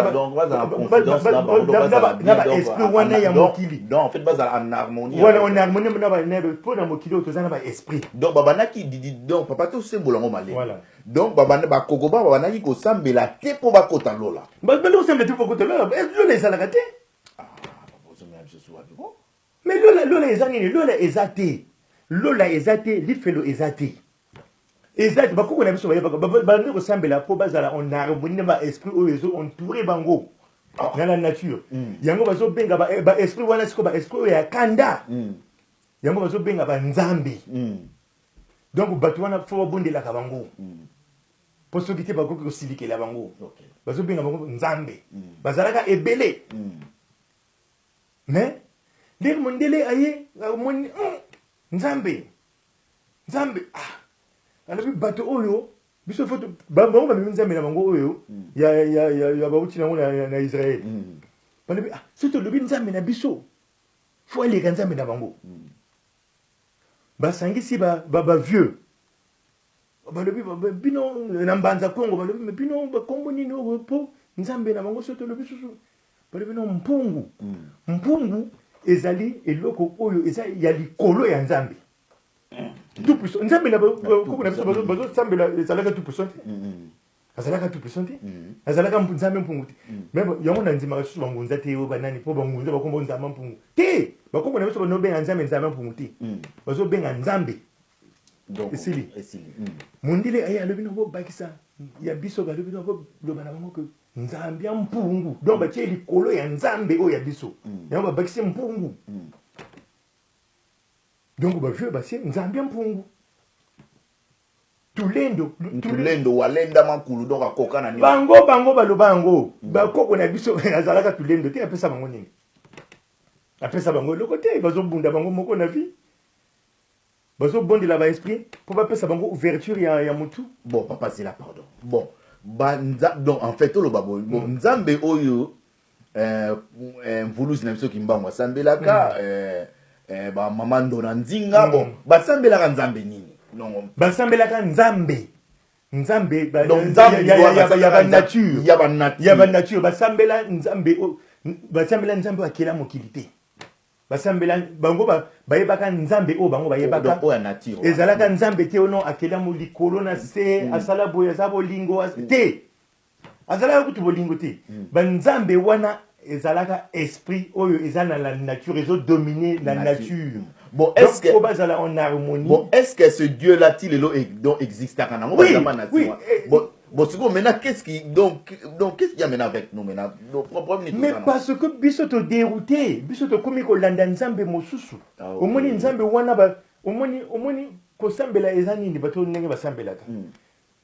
Speaker 2: na baesprit wana ya mokili
Speaker 1: donc en fait bazala en harmonie
Speaker 2: voilà en harmonie na po na mokili oyo toza na baesprit
Speaker 1: donc babanaki donc papa tosembola ngo malé
Speaker 2: voilà
Speaker 1: donc bakoko babanaki kosambela te po bakota lola
Speaker 2: bakosambela te po bakota lola ezalaka te mais lola eza nini lola eza te lifelo eza te exact bakoko na biso bande kosambela po bazala en harmonie na baesprit oyo ezoentouré bango na la nature yango bazobenga baesprit wana siko baesprit oyo ya kanda yango bazobenga banzambe donc bato wana fo babondelaka bango po soki te bakoki kosilikela bango bazobenga bango nzambe bazalaka ebele mais ndenge mondele aye amoni nzambe alobi bato oyo biso foto bango bamemi nzambe na bango oyo ya bauti nango na Israel balobi soki tolobi nzambe na biso fo aleka nzambe na bango basangisi bavieux balobi bino na mbanza Kongo balobi bino bakombo nini oyo po nzambe na bango soki tolobi susu balobi no mpungu ezali eloko oyo eza ya likolo ya nzambe tout puissant nzambe na koko na biso bazosambela ezalaka tout puissant azalaka tout puissant azalaka nzambe mpungu te mais yango na ndima susu bangunza te oyo banani po bangunza bakombo nzambe mpungu te bakoko na biso banobenga nzambe mpungu te bazobenga nzambe esili mondile aye alobi nabo bakisa ya biso balobi nabo loba na bango ke nzambe ya mpungu donc batie likolo ya nzambe oyo ya biso yango babakisi mpungu donc bavieux basie nzambe mpungu tulendo
Speaker 1: walenda makulu donc akoka na
Speaker 2: bango baloba yango bakoko na biso azalaka tulendo te apesa bango nini apesa bango eloko te bazobunda bango moko na vie bazobondela baesprit po bapesa bango ouverture ya motu
Speaker 1: bon papa c'est la pardon bon donc en fait oloba bon nzambe oyo mvulusi na biso kimbango asambelaka mama ndona nzinga bon basambelaka nzambe nini non
Speaker 2: basambelaka nzambe ya banature basambela nzambe akela mokili te basambela bango bayebaka nzambe oyo bango bayebaka ezalaka nzambe te ono akela molikolo na se asala boye aza bolingo te azalaka kutu bolingo te banzambe wana ezalaka esprit oyo eza na la nature ezodominer la nature
Speaker 1: bon est-ce que
Speaker 2: bazala en harmonie
Speaker 1: bon est-ce que ce dieu là il donc existe à Kanango
Speaker 2: oui
Speaker 1: bon c'est bon maintenant qu'est-ce qui donc qu'est-ce qu'il y a maintenant avec nous maintenant
Speaker 2: mais parce que biso to dérouté biso to komi ko landa nzambe mosusu omoni nzambe wana ba omoni ko sambela eza nini bato ndenge basambelaka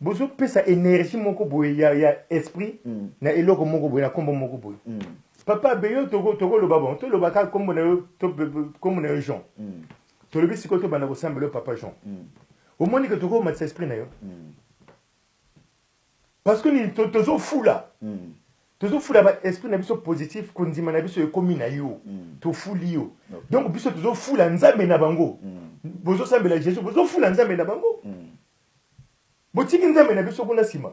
Speaker 2: bozo pesa énergie moko boye ya esprit na eloko moko boye na kombo moko boye papa beyo togo loba bon to loba ka kombo na yo to kombo na yo Jean to lobi siko to bana ko sambela papa Jean omoni que togo matsa esprit na yo parce que ni tozo fula ba esprit na biso positif kondima na biso ekomi na yo to fuli yo donc biso tozo fula nzambe na bango bozo sambela Jésus bozo fula nzambe na bango botiki nzambe na biso kuna sima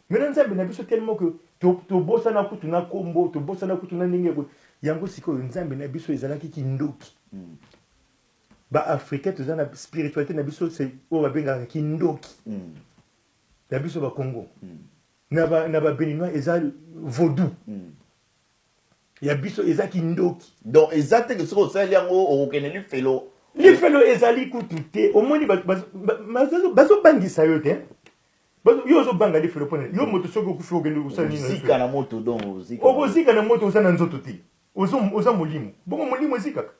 Speaker 2: maintenant nzambe na biso tellement que to bosana kutu na kombo to bosana kutu na ndenge yango siko nzambe na biso ezalaki kindoki ba africain tozana spiritualité na biso c'est o babengaka kindoki ya biso ba Congo na ba Béninois eza vaudou ya biso eza kindoki
Speaker 1: donc exacte que ce que ça liango au keneli felo
Speaker 2: li felo ezali kutu te omoni bazo bangisa yo te yo zo banga li felo pone yo moto soki okufi ogende osala nini
Speaker 1: zika na moto donc
Speaker 2: okozika na moto oza na nzoto te oza molimo bongo molimo ezikaka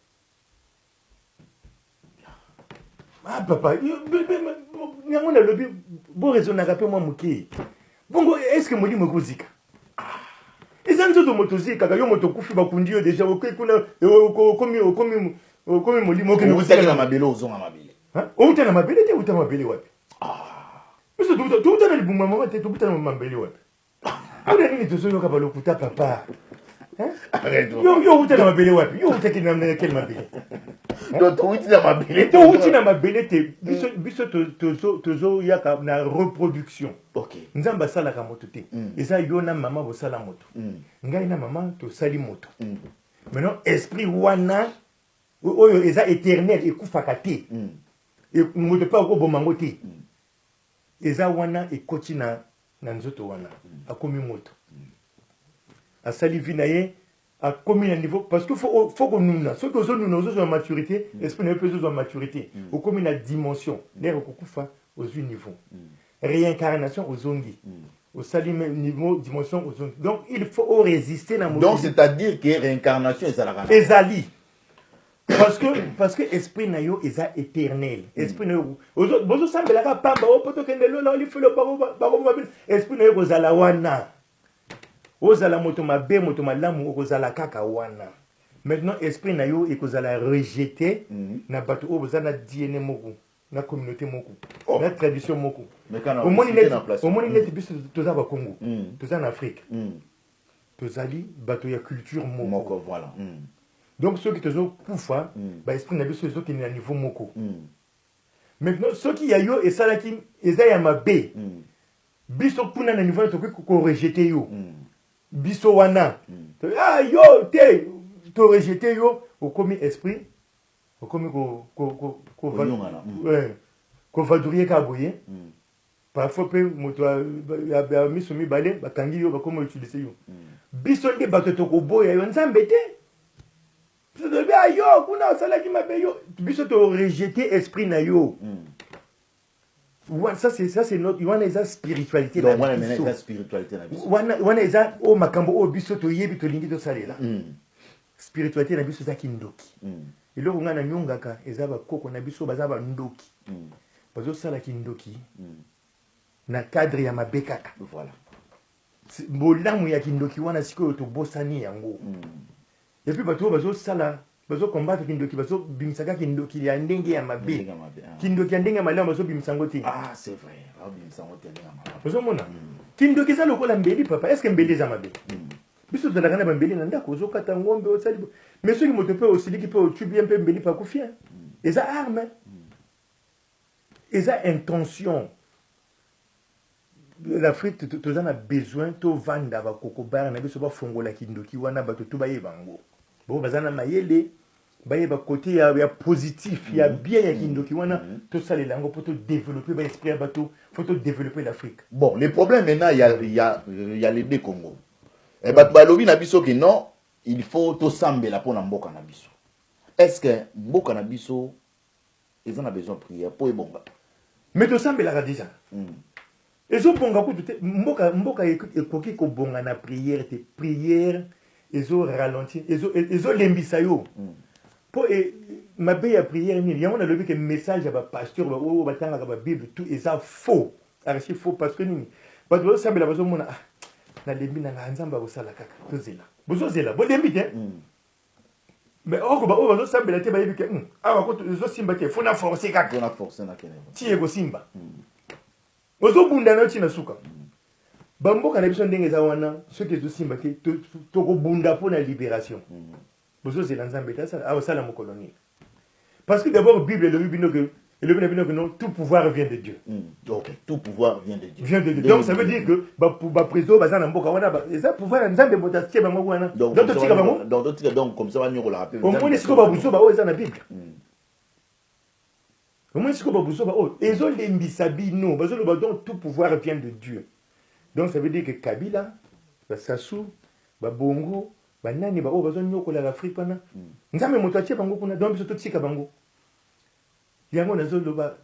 Speaker 2: papa yango nalobi boraisonnaka mpe mwa moke bongo est ce que molimo ekozika eza nzoto moto ozikaka yo moto okufi bakundi yo deja okekuna okomi molimo okende
Speaker 1: ozika na mabele ozonga mabele
Speaker 2: outa na mabele te outa mabele wapi biso touta na libunga mama te tobuta na mabele wapi oda nini tozoyoka balokuta papa yo outa na mabele wapi yo outa na quel mabele
Speaker 1: donc touti na mabele
Speaker 2: touti na mabele te biso tozoyaka na reproduction nzambe asalaka moto te eza yo na mama bosala moto ngai na mama tosali moto maintenant esprit wana oyo eza éternel ekufaka te moto mpe akoboma ngo te eza wana ekoti na nzoto wana akomi moto asali vi na ye akomi na niveau parce que faut konuna soki ozonuna ozozwa maturité esprit na yo mpe ozozwa maturité okomi na dimension lere okokufa ozwi niveau réincarnation ozongi osali niveau dimension ozongi donc il faut résister na
Speaker 1: donc c'est-à-dire que réincarnation
Speaker 2: ezali parce que esprit na yo eza éternel esprit na yo bozo sambelaka pamba opoto kende lola olifelo bako esprit na yo kozala wana ozala moto mabe moto malamu okozala kaka wana maintenant esprit na yo ekozala rejeté na bato oyo boza na DNA moko na communauté moko na tradition moko omoni neti biso toza ba Congo toza na Afrique tozali bato ya culture moko
Speaker 1: voilà
Speaker 2: donc ceux qui tozo kufa ba esprit na biso ezokende na niveau moko maintenant ceux qui ya yo esalaki eza ya mabe biso kuna na niveau tokoki ko rejeter yo biso wana yo te to rejeter yo okomi esprit okomi ko vadouiller ka boye parfois pe moto ya miso mibale bakangi yo bakomo utiliser yo biso nde bato tokoboya yo nzambe te yo kuna osalaki mabe yo biso to rejeter esprit na yo ça c'est notre wana eza spiritualité
Speaker 1: donc wana mena eza spiritualité na biso
Speaker 2: wana eza o makambo o biso to yebi to lingi to salela spiritualité na biso za kindoki eloko nga na nyongaka eza ba koko na biso baza ba ndoki bazo sala kindoki na cadre ya mabe kaka
Speaker 1: voilà
Speaker 2: bolamu ya kindoki wana sikoyo to bosani yango et puis bato bazo sala bazo combattre kindoki bazo bimisaka kindoki ya ndenge ya mabe kindoki ya ndenge ya malamu bazo bimisango te
Speaker 1: c'est vrai bimisango te ndenge ya mabe
Speaker 2: bazo mona kindoki za lokola mbeli papa est-ce que mbeli za mabe biso tozalaka na bambeli na ndako ozokata ngombe osali mais soki moto mpe osiliki mpe otubi mpe mbeli mpe akufia eza arme eza intention l'Afrique toza na besoin tovanda bakoko bara na biso bafongola kindoki wana bato to bayeba ngo bo bazana mayele bayeba côté ya positif ya bien ya kindoki wana to salela ngo pour développer ba esprit ya bato faut développer l'Afrique.
Speaker 1: Bon, le problème maintenant il y a les deux Congo. Et bato balobi na biso que non, il faut to sambela pour na mboka na biso. Est-ce que mboka na biso ils ont besoin de prière pour ebonga?
Speaker 2: Mais to sambela déjà. Ezo bonga ko tout mboka ekoki ko bonga na prière te prière ezo ralentir ezo lembisa yo. Po mabe ya prière ni yango na lobi que message ya ba pasteur ba o batanga ka ba bible tout eza faux. Archi faux parce que nini bato bazo sambela bazo mona na lembi na nzamba ko sala kaka tozela. Bozo zela bo lembi te. Mais oko ba o bazo sambela te ba yebi ke awa ko ezo simba te fona forcer kaka.
Speaker 1: Fona forcer na kene.
Speaker 2: Ti ego simba. Bozo bunda na tina suka. Bamboka na biso ndenge za wana soki ezo simba te to ko bunda pour la libération. Bozo zela nzambe ta sala awa sala mo colonie. Parce que d'abord Bible le bino que non, tout pouvoir vient de Dieu.
Speaker 1: Ok, tout pouvoir vient de Dieu.
Speaker 2: Vient de Dieu. Donc ça veut dire que ba préso bazana mboka wana ça pouvoir nzambe botatie bango wana.
Speaker 1: Donc comme ça va nous le rappeler.
Speaker 2: Au moins siko ba buso ba o eza na Bible. Au moins, c'est comme ça, oh, ils ont les misabino, donc tout pouvoir vient de Dieu. Donc ça veut dire que Kabila, Sassou, Bongo, Nani, oh, besoin de l'Afrique, Nzame motoache bango kuna, donc biso totika bango. Yango nazo loba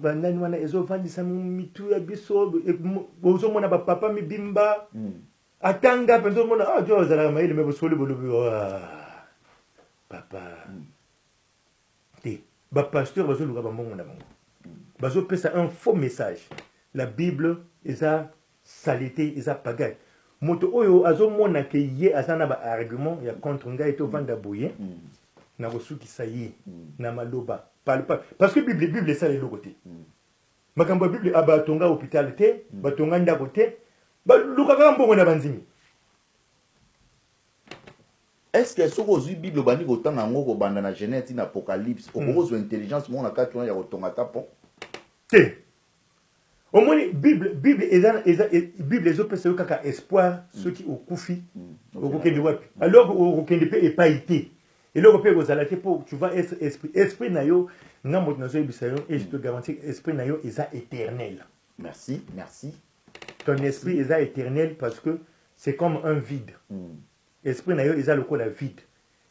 Speaker 2: nani wana ezo vandisa mitu ya biso, bozo mona ba papa mi bimba. Atanga penzo mona ah jo zala maile me bosoli bolobi papa. Te ba pasteur bazo luka ba mbongo na bango. Bazo pesa un faux message. La Bible eza saleté, eza pagaille. Moto oyo azo mona ke ye azana ba argument ya contre ngai to vanda boye. Na bosuki sayi na maloba. Parce que Bible ça les côté. Makambo Bible abatonga hôpital te, batonga ndako te.
Speaker 1: Est-ce que ce que la Bible bani autant en gros banda na Genèse na Apocalypse au gros intelligence mon akati on ya kotonga tapo
Speaker 2: te au moins Bible Bible ezo pesa kaka espoir ceux qui au kufi au kokende wapi alors au kokende pe epaité et là pe kozala te pour tu vas être esprit na yo ngambo na zo bisayo et je te garantis esprit na yo eza éternel.
Speaker 1: Merci.
Speaker 2: Ton esprit est éternel parce que c'est comme un vide. Esprit na yo est le col vide.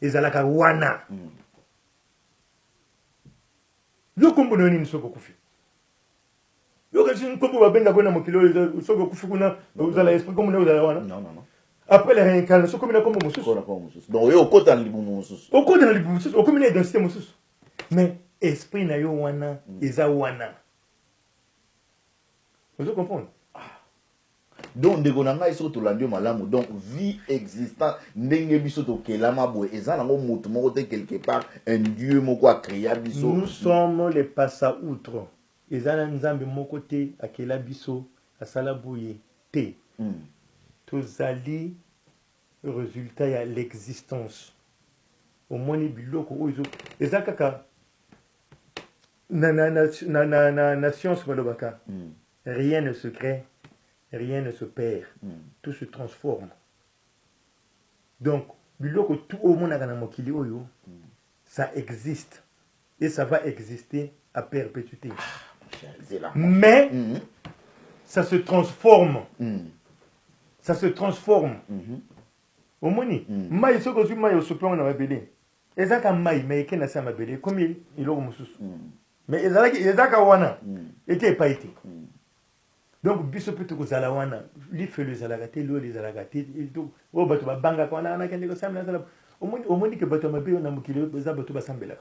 Speaker 2: Ezalaka wana. Yo kombo noni nisoko kufi. Yo kasi kombo babenda kona mokilo soko kufi kuna uzala esprit comme na uzala wana.
Speaker 1: Non.
Speaker 2: Après la réincarnation comme na kombo mususu.
Speaker 1: Donc yo okota na libu mususu.
Speaker 2: Okota na libu mususu, okomi na identité mususu. Mais esprit na yo wana eza wana. Vous comprenez?
Speaker 1: Donc ndeko na ngai so to landio malamu donc vie existante ndenge biso to kelama boye eza nango mutu moko te quelque part un dieu moko a créé biso.
Speaker 2: Nous sommes les passa outre. Ezana nzambe moko te akela biso asala boye te. Tozali résultat ya l'existence. Au moins ni biloko ozo ezakaka na science balobaka. Rien ne se crée. Rien ne se perd. Tout se transforme. Donc, biloko tout au monde na mokili oyo, ça existe et ça va exister à perpétuité. Mais ça se transforme. Ça se transforme. Au moni, mai soko zu mai osopon na mabele. Ezaka mai mais ke na sa mabele comme il o mususu. Mais ezaka wana était pas été. Donc biso peut ko zala wana li fait le zalagate lo les zalagate donc o bato ba banga ko na na kende ko samela zala au moins que bato mabe na mukilo za bato ba sambela.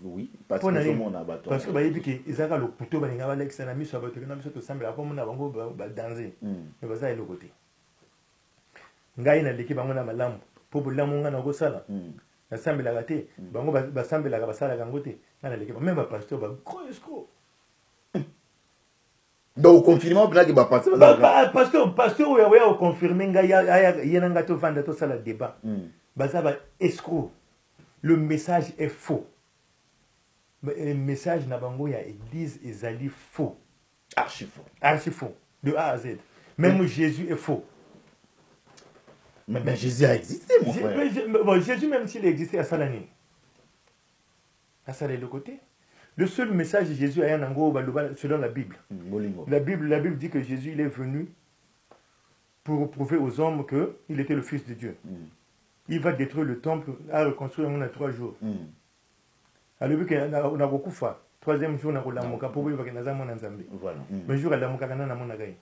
Speaker 1: Oui, parce que tout monde a bato.
Speaker 2: Parce que ba yebi ke ezaka lo puto ba ninga ba lexa na miso bato na miso to sambela ko mona bango ba danser. Mais ba za le côté. Ngai na leki bango na malamu po bolamu nga na ko sala. Na sambela gate bango ba sambela ba sala gangote na leki même ba pasteur ba gros escroc.
Speaker 1: Donc, au confinement, il y a
Speaker 2: pasteur, il y a confirmé qu'il y a un débat. Escroc. Le message est faux. Le message nabango ya église est faux.
Speaker 1: Archi faux.
Speaker 2: Archi faux. De A à Z. Même Jésus est faux.
Speaker 1: Mais Jésus a existé, mon frère.
Speaker 2: Jésus, même s'il existait, à Salani. À Salé le côté. Le seul message de Jésus est selon la Bible. La Bible dit que Jésus il est venu pour prouver aux hommes qu'il était le Fils de Dieu. Il va détruire le temple, à reconstruire en 3 jours. Alors, on a beaucoup fait. 3e jour, on a eu la mouka pour voir qu'il y a un Nzambe.
Speaker 1: Voilà.
Speaker 2: Mais jour, la mouka, on a mon agaï.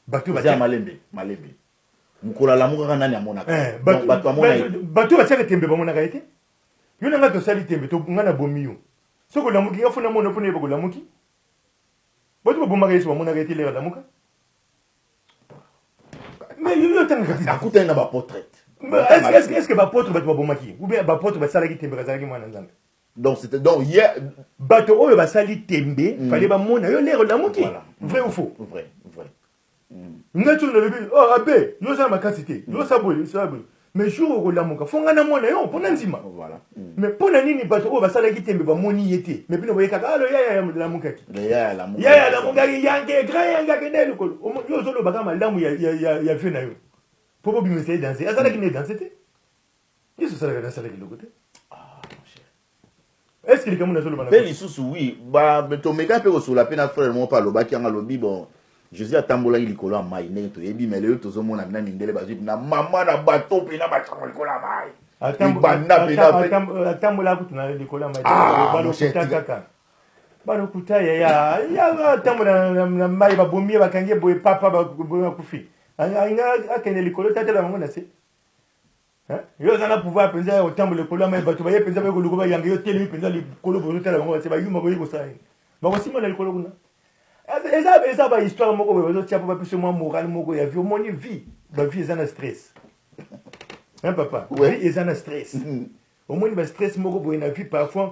Speaker 1: Batou va malembe. Moukola la mouka, on a mon agaï.
Speaker 2: Batou va tirer tembe, mon agaï. Yo nanga to sali tembe to ngana bomiyo soko la muki ngafuna mono pone bako la muki boto bomaka yeso mona gati le la muka mais yo tanga
Speaker 1: akuta na ba portrait
Speaker 2: est-ce que ba portrait bato bomaki ou bien ba portrait ba sala ki tembe ka sala ki mwana nzambe
Speaker 1: donc c'était donc hier
Speaker 2: bato oyo ba sali tembe fallait ba mona yo le la muki vrai ou faux
Speaker 1: vrai
Speaker 2: ngato na lebi oh abe yo za makasité yo saboli mais jour où la muka fonga na mona yo pona nzima
Speaker 1: voilà
Speaker 2: mais pona nini bato o basala ki tembe ba moni yete mais pino boyeka alo ya la muka ki
Speaker 1: ya la
Speaker 2: muka yange grand yanga kenelo ko yo zolo baka malamu ya fait na yo popo bi message danser asala ki ne danser te yeso sala ka danser ki lokote
Speaker 1: ah mon cher
Speaker 2: est-ce que les Camerounais sont le
Speaker 1: Pe lisusu oui ba tomeka pe ko sula pe na frère mon pa lobaki anga lobi bon Jésus atambola likolo ya mai ndenge toyebi mais lelo tozomona mina mindele bazwi na mama na bato pe na batango likolo ya mai
Speaker 2: atambola kutu na likolo ya mai balokuta kaka balokuta ya atambola na mai babomi bakangi boye papa bakufi akende likolo tatela bango na se yo za na pouvoir penza ya otambola likolo ya mai bato baye penza bakoluka bayange yo telemi penza likolo bozotala bango base bayuma boye kosala bakosima na likolo kuna eza ba histoire moko boye bazotia po bapiso mwa moral moko ya vie omoni vie bavie eza na stress hein papa vie eza na stress omoni ba stress moko boye na vie parfois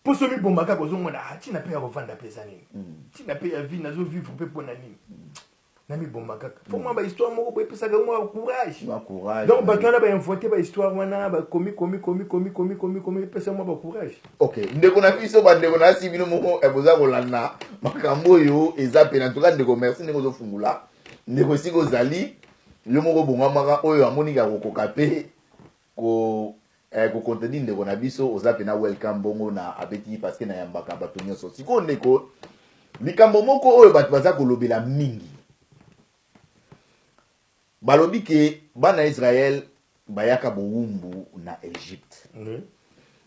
Speaker 2: poso mibombaka kozomona ntina mpe ya kovanda mpe eza nini ntina mpe ya vie nazovivre mpe mpo na nini na mibombaka fo mwa bahistoire moko boye epesaka mwa courage donc bato wana bainvente bahistoire wana bakomi epesa mwa bacourage
Speaker 1: ok ndeko na biso bandeko na asi bino moko boza kolanda makambo oyo eza pena ntoka ndeko merci ndenge ozofungula ndeko esika ozali yo moko bongwamaka oyo amonika kokoka mpe kokonteni ndeko na biso oza pena welcome bongo na abeti parce que nayambaka bato nyonso sikoyo ndeko likambo moko oyo bato baza kolobela mingi balobi ke bana Israël bayaka bowumbu na Egypte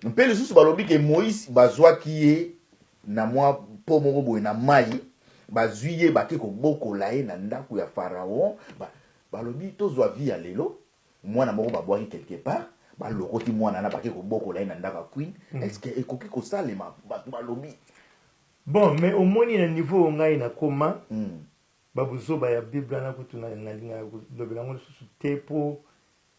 Speaker 1: mpe lisusu balobi ke Moïse bazwaki ye na mwa po moko boye na mai bazwi ye bake kobokola ye na ndako ya Pharaon balobi tozwa vi ya lelo mwana moko babwaki quelque part balokoti mwana na bake kobokola ye na ndako ya queen est-ce que ekoki kosalema bato balobi
Speaker 2: bon mais omoni na niveau ngai na koma babuzoba ya Bible na kutu na linga lobela ngo susu te po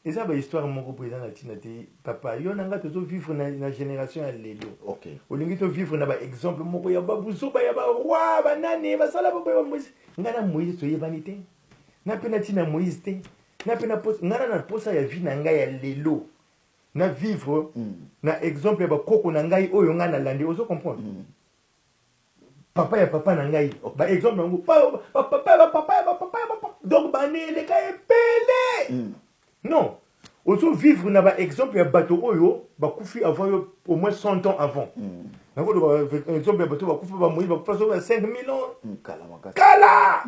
Speaker 2: eza ba histoire moko po eza na tina te papa yo nanga tozo vivre na génération ya lelo
Speaker 1: okay
Speaker 2: olingi to vivre na ba exemple moko ya babuzoba ya ba roi banane basala ba Moïse ngana Moïse to yebani te na pe na tina Moïse te na pe na posa ngana na posa ya vie na ngai ya lelo na vivre na exemple ya ba koko na ngai oyo ngana landi ozo comprendre papa ya papa na ngai ba exemple nango papa donc banele ka epele non ozo vivre na ba exemple ya bato oyo bakufi avant yo au moins 100 ans avant nako do exemple ya bato bakufi ba Moïse bakufa so 5000 ans kala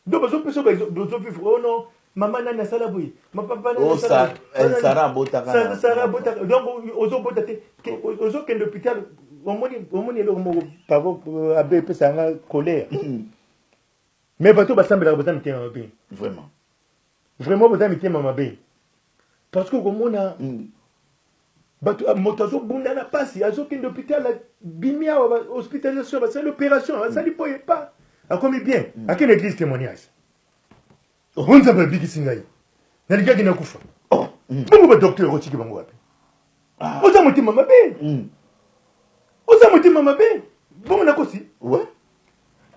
Speaker 2: donc ozo vivre oh non maman nana sala boy ma papa nana sala
Speaker 1: Sarah botaka
Speaker 2: donc ozo botate ozo kende hôpital omoni eloko moko pavo abe epesanga colère mais bato basambelaka boza mitema mabe vraiment boza mitema mabe parce que komona bato moto azobunda na pasi azokende hôpital bimi awa hospitalisation basali opération basali po epa akomi bien akende église témoignage onzambe abikisi ngai nalikaki nakufa bongo badocteur otiki bango wapi oza motema mabe oza motema mabe bongo nakosi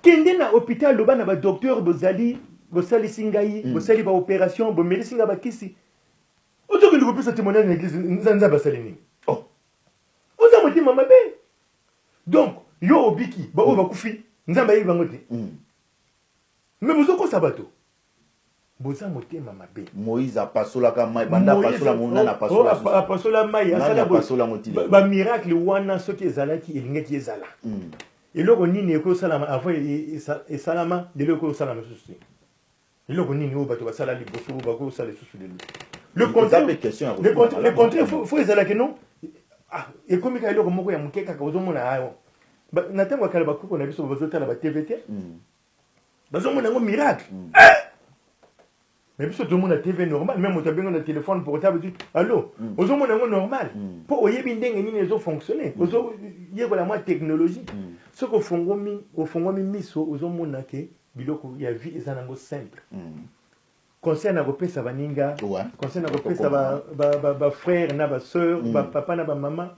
Speaker 2: kende na hôpital loba na badocteur bozali bosalisi ngai bosali baopération bomelisi ngai bakisi ozokende kopesa témoignage na église nzambe asali nini oza motema mabe donc yo obiki baoyo bakufi nzambe ayebi bango te mais bozokosa bato boza motema mabe
Speaker 1: Moïse apasolaka mai banda pasola mona na
Speaker 2: pasola mai asala ba miracle wana soki ezalaki elingaki ezala eloko nini ekosalama avant esalama lelo ekosalama susu eloko nini oyo bato basala liboso bakosala lisusu lelo le contraire faut ezalaki non ekomi ka eloko moko ya moke kaka ozomona ayo na ntango ya kala bakoko na biso bazotala ba tv te bazomona yango miracle mais biso tomona tv normal même moto abenga na téléphone portable dit allo ozomona yango normal po oyebi ndenge nini ezofonctionne ozoyekola mwa technologie soki ofongomi miso ozomona ke biloko ya vie eza nango simple conseil na kopesa baninga conseil na kopesa bafrère na basœur bapapa na bamama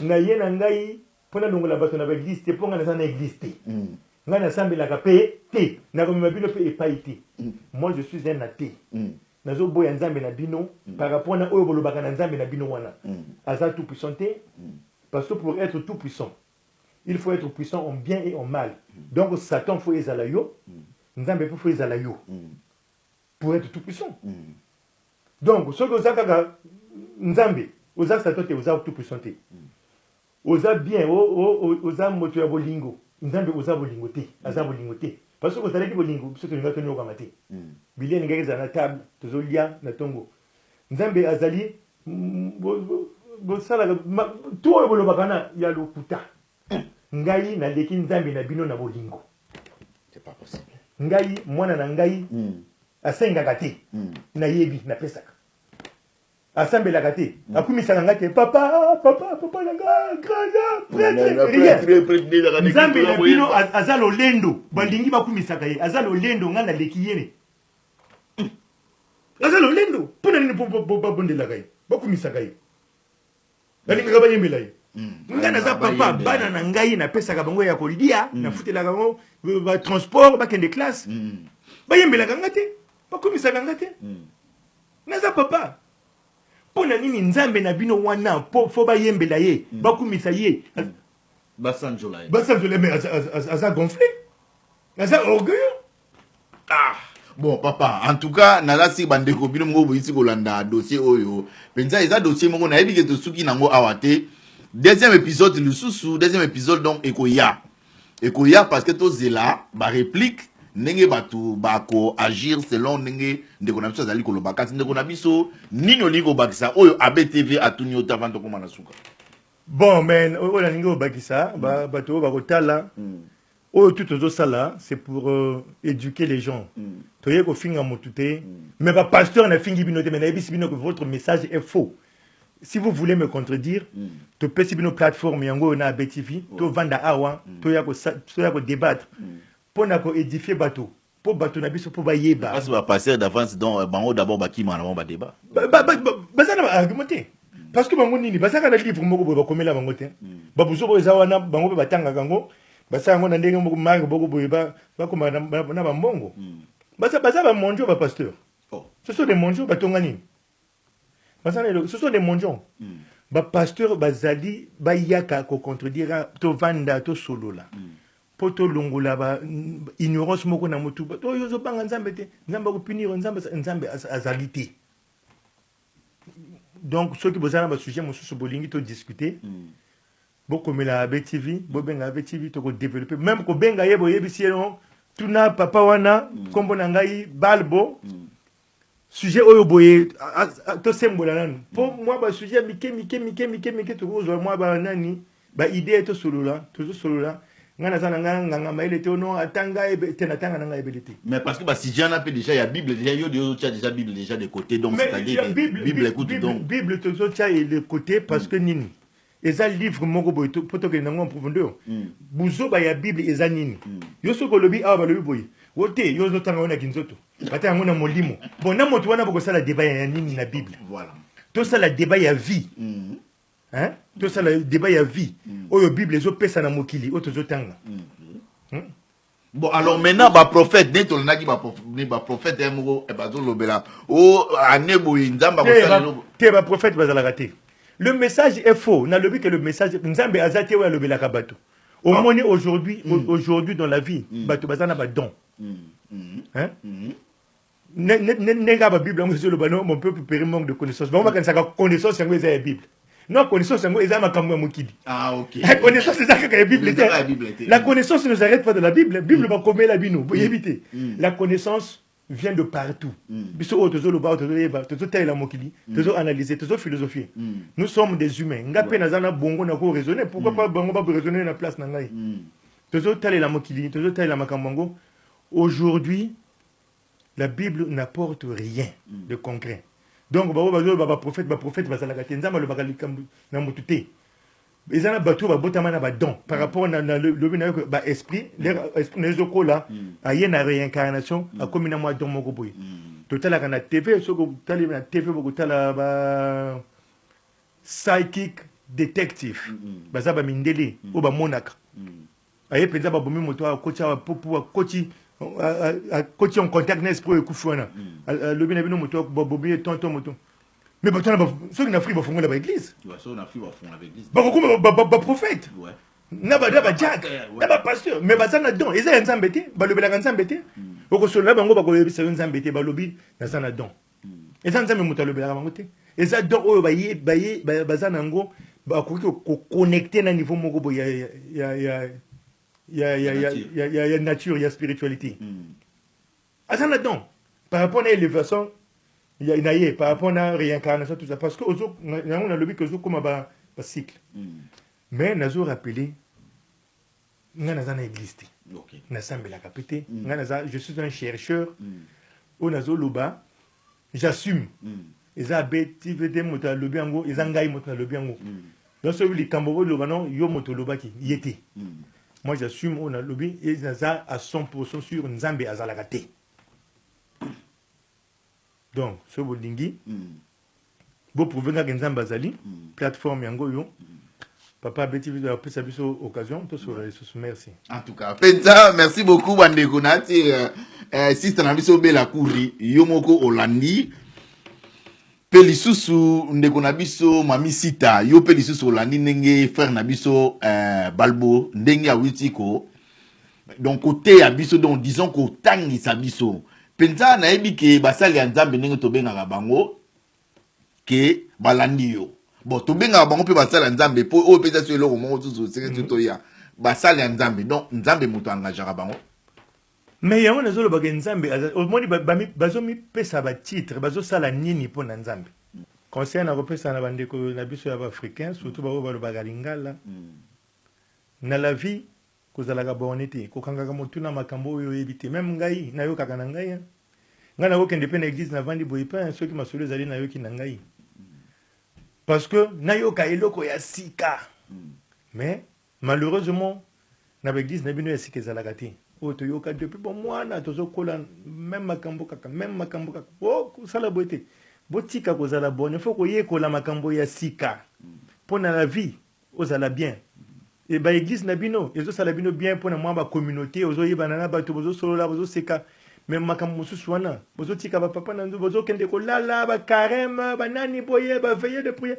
Speaker 2: na ye na ngai mpona longola bato na baeglise te mpo nga naza na église te ngai nasambelaka mpe te nakomema bino mpe epai te moi je suis un athée nazoboya nzambe na bino par rapport na oyo bolobaka na nzambe na bino wana aza tout puissant te parce que pour être tout puissant il faut être puissant en bien et en mal donc Satan faut ezala yo nzambe mpe faut ezala yo pour être tout puissant donc soki oza kaka nzambe oza Satan te oza tout puissant te oza bien oza moto ya bolingo nzambe oza bolingo te aza bolingo te parce que ozalaki bolingo biso tolinga tonyokama te bilia elingaki ezala na table tozolia na ntongo nzambe azali bosalaka tu oyo bolobaka na ya lokuta ngai naleki nzambe na bino na bolingo
Speaker 1: c'est pas possible
Speaker 2: ngai mwana na ngai asengaka te nayebi napesaka asambelaka te akumisaka ngai te papa na ngai prêtre nzambe na bino aza lolendo balingi bakumisaka ye aza lolendo ngai naleki ye aza lolendo mpo na nini babondelaka ye bakumisaka ye balingaka bayembela ye ngai naza papa bana na ngai napesaka bango ya kolia nafutelaka bango batransport bakende classe bayembelaka nga te bakumisaka nga te naza papa mpo na nini nzambe na bino wana fo bayembela ye bakumisa ye
Speaker 1: basanjola
Speaker 2: me aza gonflé aza orgueilleux
Speaker 1: bon papa en tout cas nazasi bandeko bino moko boyisi kolanda dossier oyo penza eza dossier moko nayebi ke tosuki nango awa te deuxième épisode donc ekoya parce que tozela baréplique ndenge bato bako agir selon ndenge ndeko na biso azali koloba kasi ndeko na biso nini olingi kobakisa oyo ABTV atuni yo avant tokoma na suka
Speaker 2: bon mais oyo nalingi kobakisa bato oyo bakotala oyo tout tozosala c'est pour éduquer les gens toye kofinga motu te mais bapasteur nafingi bino te mais nayebisi bino que votre message est faux. Si vous voulez me contredire, tu peux sur une plateforme yango na ABTV, tu vanda awa, tu ya ko débattre. Pour na ko édifier bateau. Pour bateau na biso pour ba yeba.
Speaker 1: Parce que va passer d'avance donc bango d'abord ba ki mana ba débat.
Speaker 2: Ça na argumenter. Parce que bango nini, ça na livre moko ba komela bango te. Ba buzo ko eza wana bango ba tanga kango. Ba sa ngo na ndenge moko mari boko boye ba koma na ba mbongo. Ça ba monjo ba pasteur. Ce sont des monjo ba tongani. Ce sont des monjons. Ba pasteur bazali ba yaka ko contredire to vanda to solo la. Poto longola ba ignorance moko na mutu. To yozo banga nzambe te, nzambe ko punir nzambe azalite. Donc ceux qui bozana ba sujet mosusu bolingi to discuter. Boko mela ABTV, bo benga ABTV to ko développer même ko benga yebo yebisi no tuna papa wana kombo na ngai balbo. Sujet oyo boye to sembola nanu po moi ba sujet mike to ko zo moi ba nani ba idée to solola ngana sana nganga maile te no atanga te na tanga nga ebelete
Speaker 1: mais parce que ba si jana pe déjà il y a Bible déjà yo déjà Bible déjà de côté donc c'est-à-dire Bible écoute donc
Speaker 2: Bible to zo tia de côté parce que nini eza livre moko boye to poto ke nango en profondeur buzo ba ya Bible eza nini yo soko lobi awa ba lobi boye wote yo zo tanga wana kinzoto bata yango na molimo bon na moto wana boko sala débat ya nini na Bible
Speaker 1: voilà
Speaker 2: to sala débat ya vie hein to sala débat ya vie oyo Bible zo pesa na mokili oto zo tanga
Speaker 1: bon alors maintenant ba prophète dès to naki ba prophète moko e ba zo lobela o anebo nzamba ko sala
Speaker 2: te ba prophète bazala raté le message est faux na lobi que le message nzambe azate wa lobela ka bato au moins aujourd'hui dans la vie bato bazana ba don hein nega ba Bible ngo zolo bano mon peuple périt manque de connaissance ba ka saka connaissance yango eza ya Bible non connaissance yango eza makambo ya mokili
Speaker 1: OK
Speaker 2: la connaissance eza ka ya Bible la connaissance ne s'arrête pas de la Bible ba komela bino bo yebite la connaissance vient de partout biso o tozolo ba tozoyeba tozotela mokili tozo analyser tozo philosophier nous sommes des humains ngape nazana bongo na ko raisonner pourquoi pas bongo ba raisonner na place na ngai tozotela la mokili tozotela makambo. Aujourd'hui, la Bible n'apporte rien de concret. Donc, ba prophète, bazalaka te nzamba lo bakalikambu na mutute. Ezana bato ba botamana ba don par rapport na le bina ba esprit, l'esprit nezoko là, aye na réincarnation, a comme na moi don moko boy. Total na TV, soko tali na TV boko tala ba psychic detective. Bazaba mindele o ba monaka. Aye penza ba bomi moto a kocha wa popu wa kochi coach en contact n'est pour écoufouana le bien abino moto bobi tonton moto mais batana ba ceux qui n'afrique ba fongola ba église
Speaker 1: ouais ceux n'afrique ba fongola ba église
Speaker 2: ba prophète ouais na ba jack na ba pasteur mais bazana don eza nzambe te ba lobela nzambe te oko sola bango ba ko yebisa nzambe te ba lobi na sana don eza nzambe moto lobela bango te eza don oyo ba bazana ngo bakoki connecter na niveau moko bo ya nature, il y a spiritualité. Ça là-dedans, par rapport à l'élévation, il y a par rapport à la réincarnation, tout ça, parce que on a le but que comme un cycle. Mais nous avons rappelé, nous avons existé. Je suis un chercheur, on a loba, j'assume. Ils ont bêti, ils ont lobby en gros, ils ont gagné le lobby en gros. Donc celui qui Cambodge loba non, yo moto loba qui y était. Moi j'assume, on a lobby et ils ont à 100% sur Nzambe azalakate. Donc ce bolingi, vous pouvez gagner Nzambe azali, plateforme yango yo. Papa Betty vous a pris sa occasion, tout sur les ressources. Merci.
Speaker 1: En tout cas, Penza, merci beaucoup Bandeko Nati. Si tu as vu Bela Kouri, Yomoko Olandi. Pelisusu ndeko na biso mami sita yo pelisusu Olandi ndenge frère na biso Balbo ndenge awitiko. Donc côté ya biso donc disons ko tangi sa biso. Penza na yebi ke basali ya Nzambe ndenge to benga bango ke balandi yo. Bon to benga bango pe basali ya Nzambe po o peza so eloko mo tuzu sekretu to ya basali ya Nzambe donc Nzambe muto engagera bango.
Speaker 2: Mais yango nazolo baga Nzambe omoni bazomi pesa ba titre bazosala nini po na Nzambe. Conseil na kopesa na bandeko na biso ya africain surtout ba balobaka lingala. Na la vie kozalaka bonité kokangaka motuna makambo oyo ebite même ngai na yo kaka na ngai. Nga na kokende pe na église na vandi boye pa ceux qui masolo zali na yo ki na ngai. Parce que na yo ka eloko ya sika. Mais malheureusement na église na bino ya sika ezalaka te. Otoyoka depuis bon mwana tozokola même makambo kaka oh sala boite botika kozala bonne faut koyekola makambo ya sika pour la vie ozala bien et ba église na bino ezo sala bino bien pour na mwa ba communauté ozoyebana na bato bozo solola bozo seka même makambo mosusu wana bozo tika ba papa na nzo bozo kende kolala ba carême ba nani boye ba veiller de prière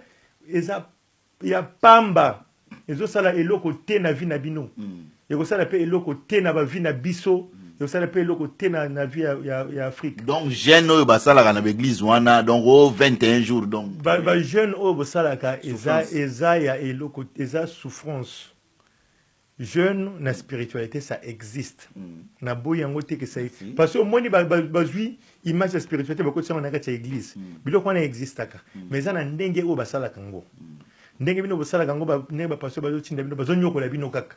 Speaker 2: eza ya pamba ezo sala eloko te na vie na bino. Et ça l'appelle eloko te na ba vie na biso, et ça l'appelle eloko te na vie ya Afrique.
Speaker 1: Donc jeune oyo basala na l'église wana donc au 21 jours donc.
Speaker 2: Ba jeune oyo basala ka eza ya eloko eza souffrance. Jeune na spiritualité ça existe. Na boyango te que ça parce que au moins bazui image de spiritualité beaucoup de ça na ka église. Biloko wana existe ka. Mais ça na ndenge oyo basala kango. Ndenge bino basala kango ba ne ba passer bazo tinda bino bazo nyokola bino kaka.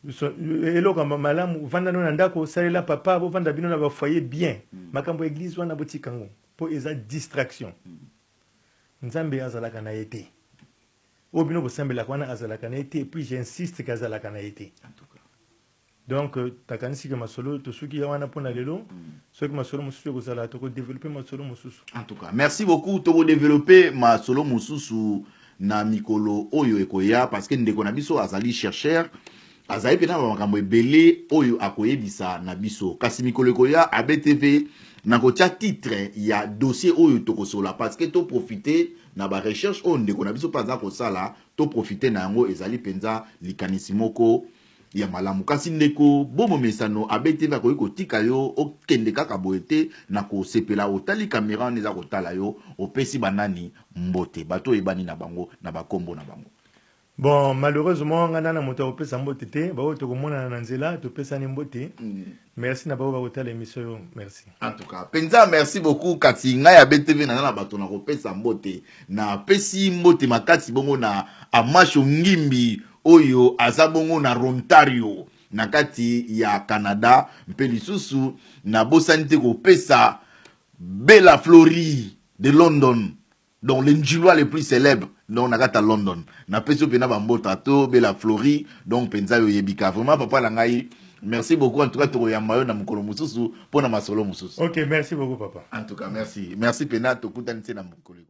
Speaker 2: Eloko malamu vanda no ndako salela papa bo vanda bino na ba foyer bien makambo église wana botikango po eza distraction. Nzambe azalaka na été o bino bo sambela kwana azalaka na été et puis j'insiste kazalaka na été en tout cas. Donc takanisi ke masolo to suki wana pona lelo soki masolo mususu ko zala to ko développer masolo mususu.
Speaker 1: En tout cas merci beaucoup to développer masolo mususu na mikolo oyo ekoya parce que ndeko na biso azali chercheur azali pena makambo ebele oyo akoyebisa na biso kasi mikolo ekoya ABTV na kotia titre ya dossier oyo tokosola parce que to profiter na ba recherche oyo ndeko na biso paza kosala to profiter na yango ezali penza likanisi moko ya malamu kasi ndeko bomo mesano ABTV akoyi kotika yo okende kaka boete na kosepela otali caméra neza kotala yo opesi banani mbote bato ebani na bango na bakombo na bango.
Speaker 2: Bon, malheureusement, on a un moteur au mbote te, ba to komona na nzela, to pesa ni mbote. Merci na ba ba l'émission, merci.
Speaker 1: En tout cas, Penza merci beaucoup kati nga ya BTV na bato na kopesa mbote. Na pesi mbote makati bongo na amasho ngimbi oyo azabongo na Ontario na kati ya Canada, mpe lisusu na bosanite kopesa Bella Flori de London. Donc les njilwa les plus célèbres donc nakata London na peso pena bambota to Bella Flori donc penza yo yebika vraiment papa la ngai merci beaucoup en tout cas to yamba yo na mukolo mususu pona masolo mususu.
Speaker 2: OK, merci beaucoup papa.
Speaker 1: En tout cas merci pena to kutanite na mukolo.